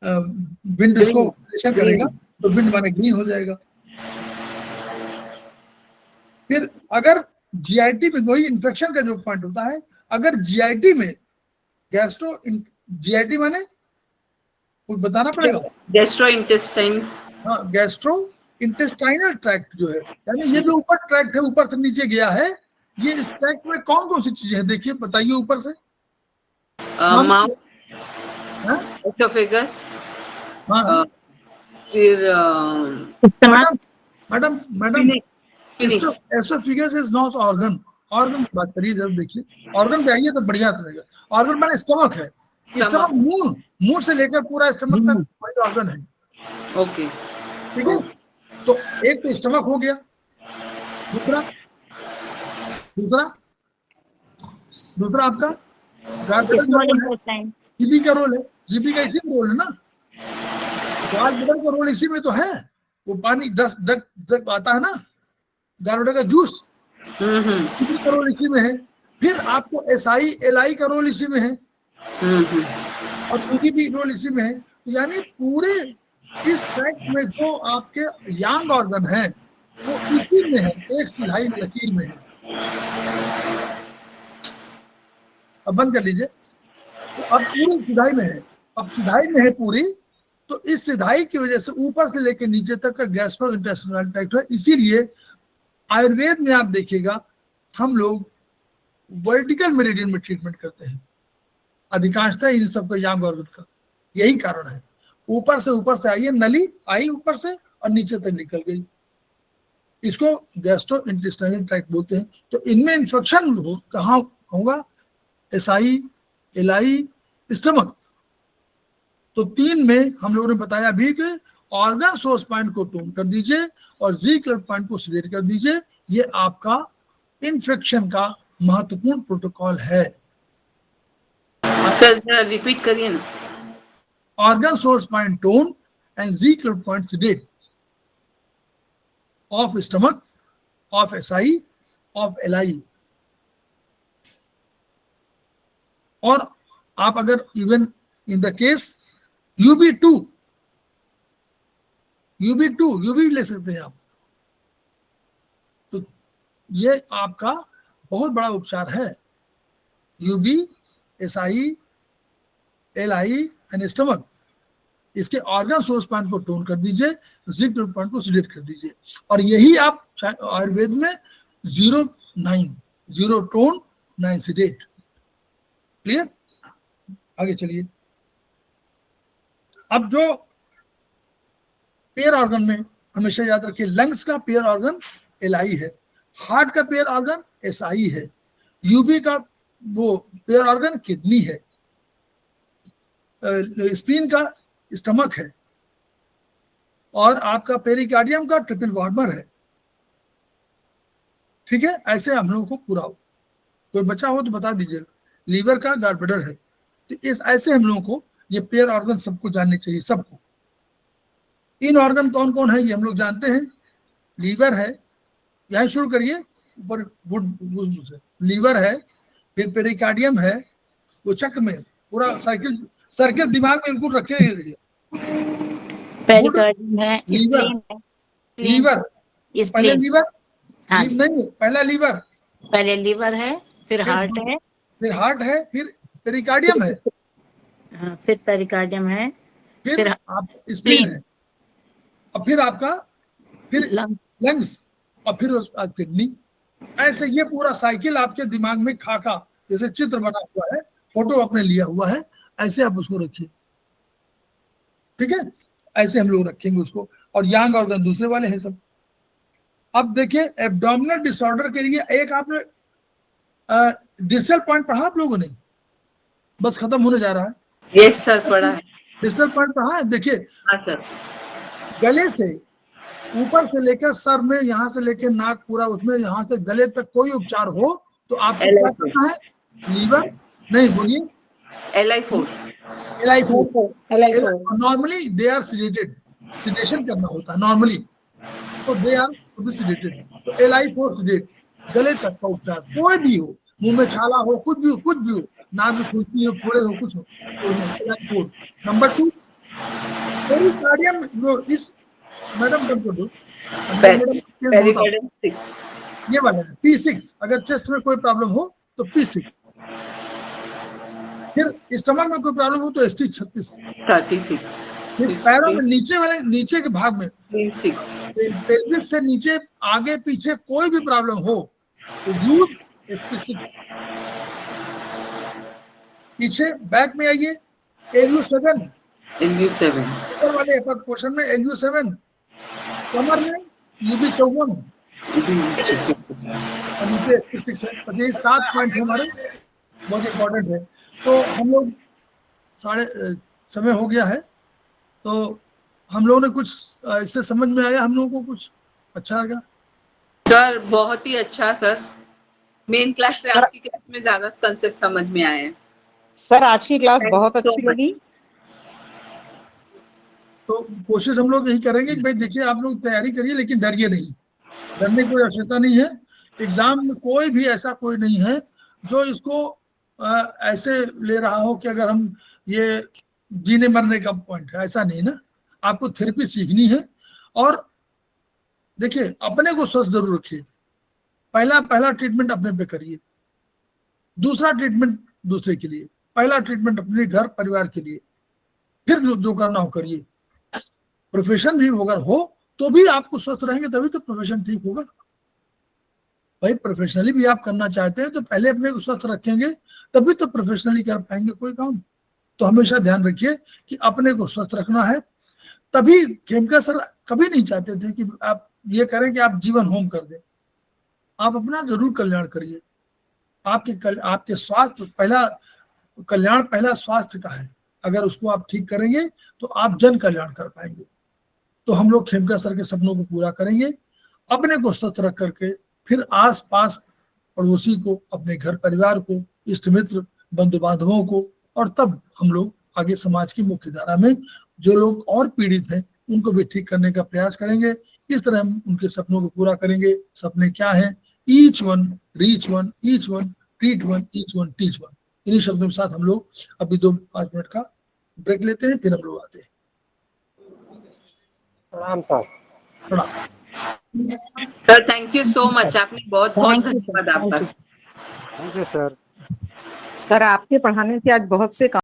विंड उसको सिडेशन करेगा, तो विंड माने ग्रीन हो जाएगा। फिर अगर GIT में वही इन्फेक्शन का जो पॉइंट होता है, अगर GIT में GIT माने कुछ बताना पड़ेगा, गैस्ट्रो इंटेस्टाइन, हाँ गैस्ट्रो इंटेस्टाइनल ट्रैक्ट जो है, यानी ये जो ऊपर ट्रैक्ट है, ऊपर से नीचे गया है, ये इस ट्रैक्ट में कौन कौन सी चीजें हैं, देखिए बताइए ऊपर से। माउथ, एसोफेगस, फिर madam oesophagus is not organ की बात करिए जब, देखिए ऑर्गन पे आइए तो बढ़िया रहेगा। ऑर्गन माने स्टमक है, स्टमक मुंह से लेकर पूरा स्टमक तक वही ऑर्गन है। ओके, ठीक है, तो एक तो स्टमक हो गया, दूसरा आपका जीबी का रोल है, जीबी का इसी में रोल है ना, गाल का रोल इसी में तो है, वो पानी दस आता है ना, गाल का जूस, जीबी का रोल इसी में है। फिर आपको SI LI का रोल इसी में है और UB भी रोल इसी में है। तो यानी पूरे इस ट्रैक्ट में जो आपके यांग ऑर्गन है वो इसी में है, एक सिधाई लकीर में है। अब बंद कर लीजिए, तो अब पूरी सिधाई में है, अब सिधाई में है पूरी, तो इस सिधाई की वजह से ऊपर से लेकर नीचे तक का गैस्ट्रोइंटेस्टाइनल ट्रैक्ट है। इसीलिए आयुर्वेद में आप देखिएगा हम लोग वर्टिकल मेरिडियन में ट्रीटमेंट करते हैं अधिकांशतः इन सबका यांग ऑर्गन का, यही कारण है। ऊपर से आइए, नली आई ऊपर से और नीचे तक निकल गई, इसको गैस्ट्रोइंटेस्टाइनल ट्रैक्ट बोलते हैं। तो इनमें इन्फेक्शन कहाँ होगा? SI, LI, stomach. तो 3 में हम लोगों ने बताया भी कि ऑर्गन सोर्स पॉइंट को टोन कर दीजिए और ज़िग्लर पॉइंट को सिलेक्ट कर दीजिए। ये आपका इन्फेक्शन का महत्वपूर्ण प्रोटोकॉल है। सर जरा रिपीट करिए ना। Organ source point tone and ziggler point select of stomach, of SI, of LI. और आप अगर even in the case UB2 UB ले सकते हैं आप। तो ये आपका बहुत बड़ा उपचार है। UB, SI, LI and stomach, इसके ऑर्गन सोर्स पॉइंट को टोन कर दीजिए, ज़िग्लर पॉइंट को सिलेक्ट कर दीजिए। और यही आप आयुर्वेद में 0-9, 0 टोन 9 सिडेट। क्लियर? आगे चलिए। अब जो पेयर ऑर्गन में हमेशा याद रखिए, लंग्स का पेयर ऑर्गन LI है, हार्ट का पेयर ऑर्गन SI है, UB का वो पेयर ऑर्गन किडनी है, स्प्लीन का स्टमक है, और आपका पेरिकार्डियम का ट्रिपल वार्मर है। ठीक है, ऐसे हम लोगों को पूरा हो। कोई बचा हो तो बता दीजिएगा। लीवर का गॉलब्लैडर है। तो इस ऐसे हम लोगों को ये पेयर ऑर्गन सबको जानने चाहिए, सबको। इन ऑर्गन कौन कौन है ये हम लोग जानते हैं। लीवर है, यहाँ शुरू करिए ऊपर, गुड से। लीवर है, फिर पेरिकार्डियम है, वो चक्र में पूरा सर्किल दिमाग में बिल्कुल रखे। पेरिकार्डियम है, लीवर, स्प्लीन है, लीवर पहले स्प्लीन, लीवर, हाँ जी। नहीं पहला लीवर, पहले लीवर है, फिर हार्ट है, फिर हार्ट है, फिर पेरिकार्डियम है, हाँ, फिर पेरिकार्डियम है, फिर आप स्प्लीन है, और फिर आपका फिर लंग्स, और फिर किडनी। ऐसे ये पूरा साइकिल आपके दिमाग में खाका जैसे चित्र बना हुआ है, फोटो आपने लिया हुआ है, ऐसे आप उसको रखिए। ठीक है, ऐसे हम लोग रखेंगे उसको। और यांग ऑर्गन दूसरे वाले हैं सब। अब देखिए एब्डोमिनल डिसऑर्डर के लिए एक आपने डिस्टल पॉइंट पढ़ा आप लोगों ने? बस खत्म होने जा रहा है। यस सर, पढ़ा है। डिस्टल पॉइंट पढ़ा है? देखिए हाँ सर। गले से ऊपर से लेकर सर में, यहाँ से लेकर नाक पूरा, उसमें यहाँ से गले तक कोई उपचार हो तो आपको क्या करना है? लीवर नहीं, बोलिए। LI4 normally they are sedated, sedation करना होता है नॉर्मली, तो they are to be sedated. तो LI4 सिडेट, गले तक का उपचार कोई भी हो, मुंह में छाला हो, कुछ भी हो, नाक में खुजली हो, फोड़े हो, कुछ हो, LI4। नंबर 2 पेरिकार्डियम, जो इस मैडम को दो, पेरिकार्डियम 6, ये वाला है P6। अगर चेस्ट में कोई प्रॉब्लम हो तो P6, फिर स्टमक में कोई प्रॉब्लम हो तो ST36, 36, फिर पैरों में नीचे वाले, नीचे के भाग में 6, पेल्विस से नीचे आगे पीछे कोई भी प्रॉब्लम हो तो यूज SP6। पीछे बैक में आइए, LU7, ऊपर वाले अपर पोर्शन में LU7, कमर में UB54, और नीचे SP6 है। बस यही 7 पॉइंट हमारे बहुत इंपॉर्टेंट है। तो हम लोग समय हो गया है, तो हम लोगों ने कुछ इससे समझ में आया, हम लोगों को कुछ अच्छा लगा सर? बहुत ही अच्छा सर। मेन क्लास से आपकी क्लास में ज्यादा कंसेप्ट समझ में आए हैं सर। आज की क्लास बहुत अच्छी लगी। तो कोशिश हम लोग यही करेंगे कि भाई देखिए आप लोग तैयारी करिए, लेकिन डरिए नहीं, डरने की कोई आवश्यकता नहीं है। एग्जाम में कोई भी ऐसा कोई नहीं है जो इसको ऐसे ले रहा हो कि अगर हम ये जीने मरने का पॉइंट है, ऐसा नहीं ना। आपको थेरेपी सीखनी है, और देखिए अपने को स्वस्थ जरूर रखिए। पहला ट्रीटमेंट अपने पे करिए, दूसरा ट्रीटमेंट दूसरे के लिए, पहला ट्रीटमेंट अपने घर परिवार के लिए, फिर जो करना हो करिए। प्रोफेशन भी अगर हो तो भी आपको स्वस्थ रहेंगे, तभी तो प्रोफेशन ठीक होगा। भाई प्रोफेशनली भी आप करना चाहते हैं तो पहले अपने को स्वस्थ रखेंगे, तभी तो प्रोफेशनली कर पाएंगे कोई काम। तो हमेशा ध्यान रखिए कि अपने को स्वस्थ रखना है। तभी खेमका सर कभी नहीं चाहते थे कि आप ये करें कि आप जीवन होम कर दें। आप अपना जरूर कल्याण करिए। आपके स्वास्थ्य पहला, कल्याण पहला स्वास्थ्य का है। अगर उसको आप ठीक करेंगे तो आप जन कल्याण कर पाएंगे। तो हम लोग खेमका सर के सपनों को पूरा करेंगे, अपने को स्वस्थ रख करके, फिर आस पास पड़ोसी को, अपने घर परिवार को, इष्ट मित्र बंधु बांधवों को, और तब हम लोग आगे समाज की मुख्य धारा में जो लोग और पीड़ित हैं उनको भी ठीक करने का प्रयास करेंगे। इस तरह हम उनके सपनों को पूरा करेंगे। सपने क्या है? Each one, reach one, each one, treat one, each one, teach one. इन्हीं शब्दों के साथ हम लोग अभी 2-5 मिनट का ब्रेक लेते हैं, फिर हम लोग आते हैं। प्रणाम sir. Sir thank you so much, आपने बहुत बहुत धन्यवाद आपका। Thank you sir. सर आपके पढ़ाने से आज बहुत से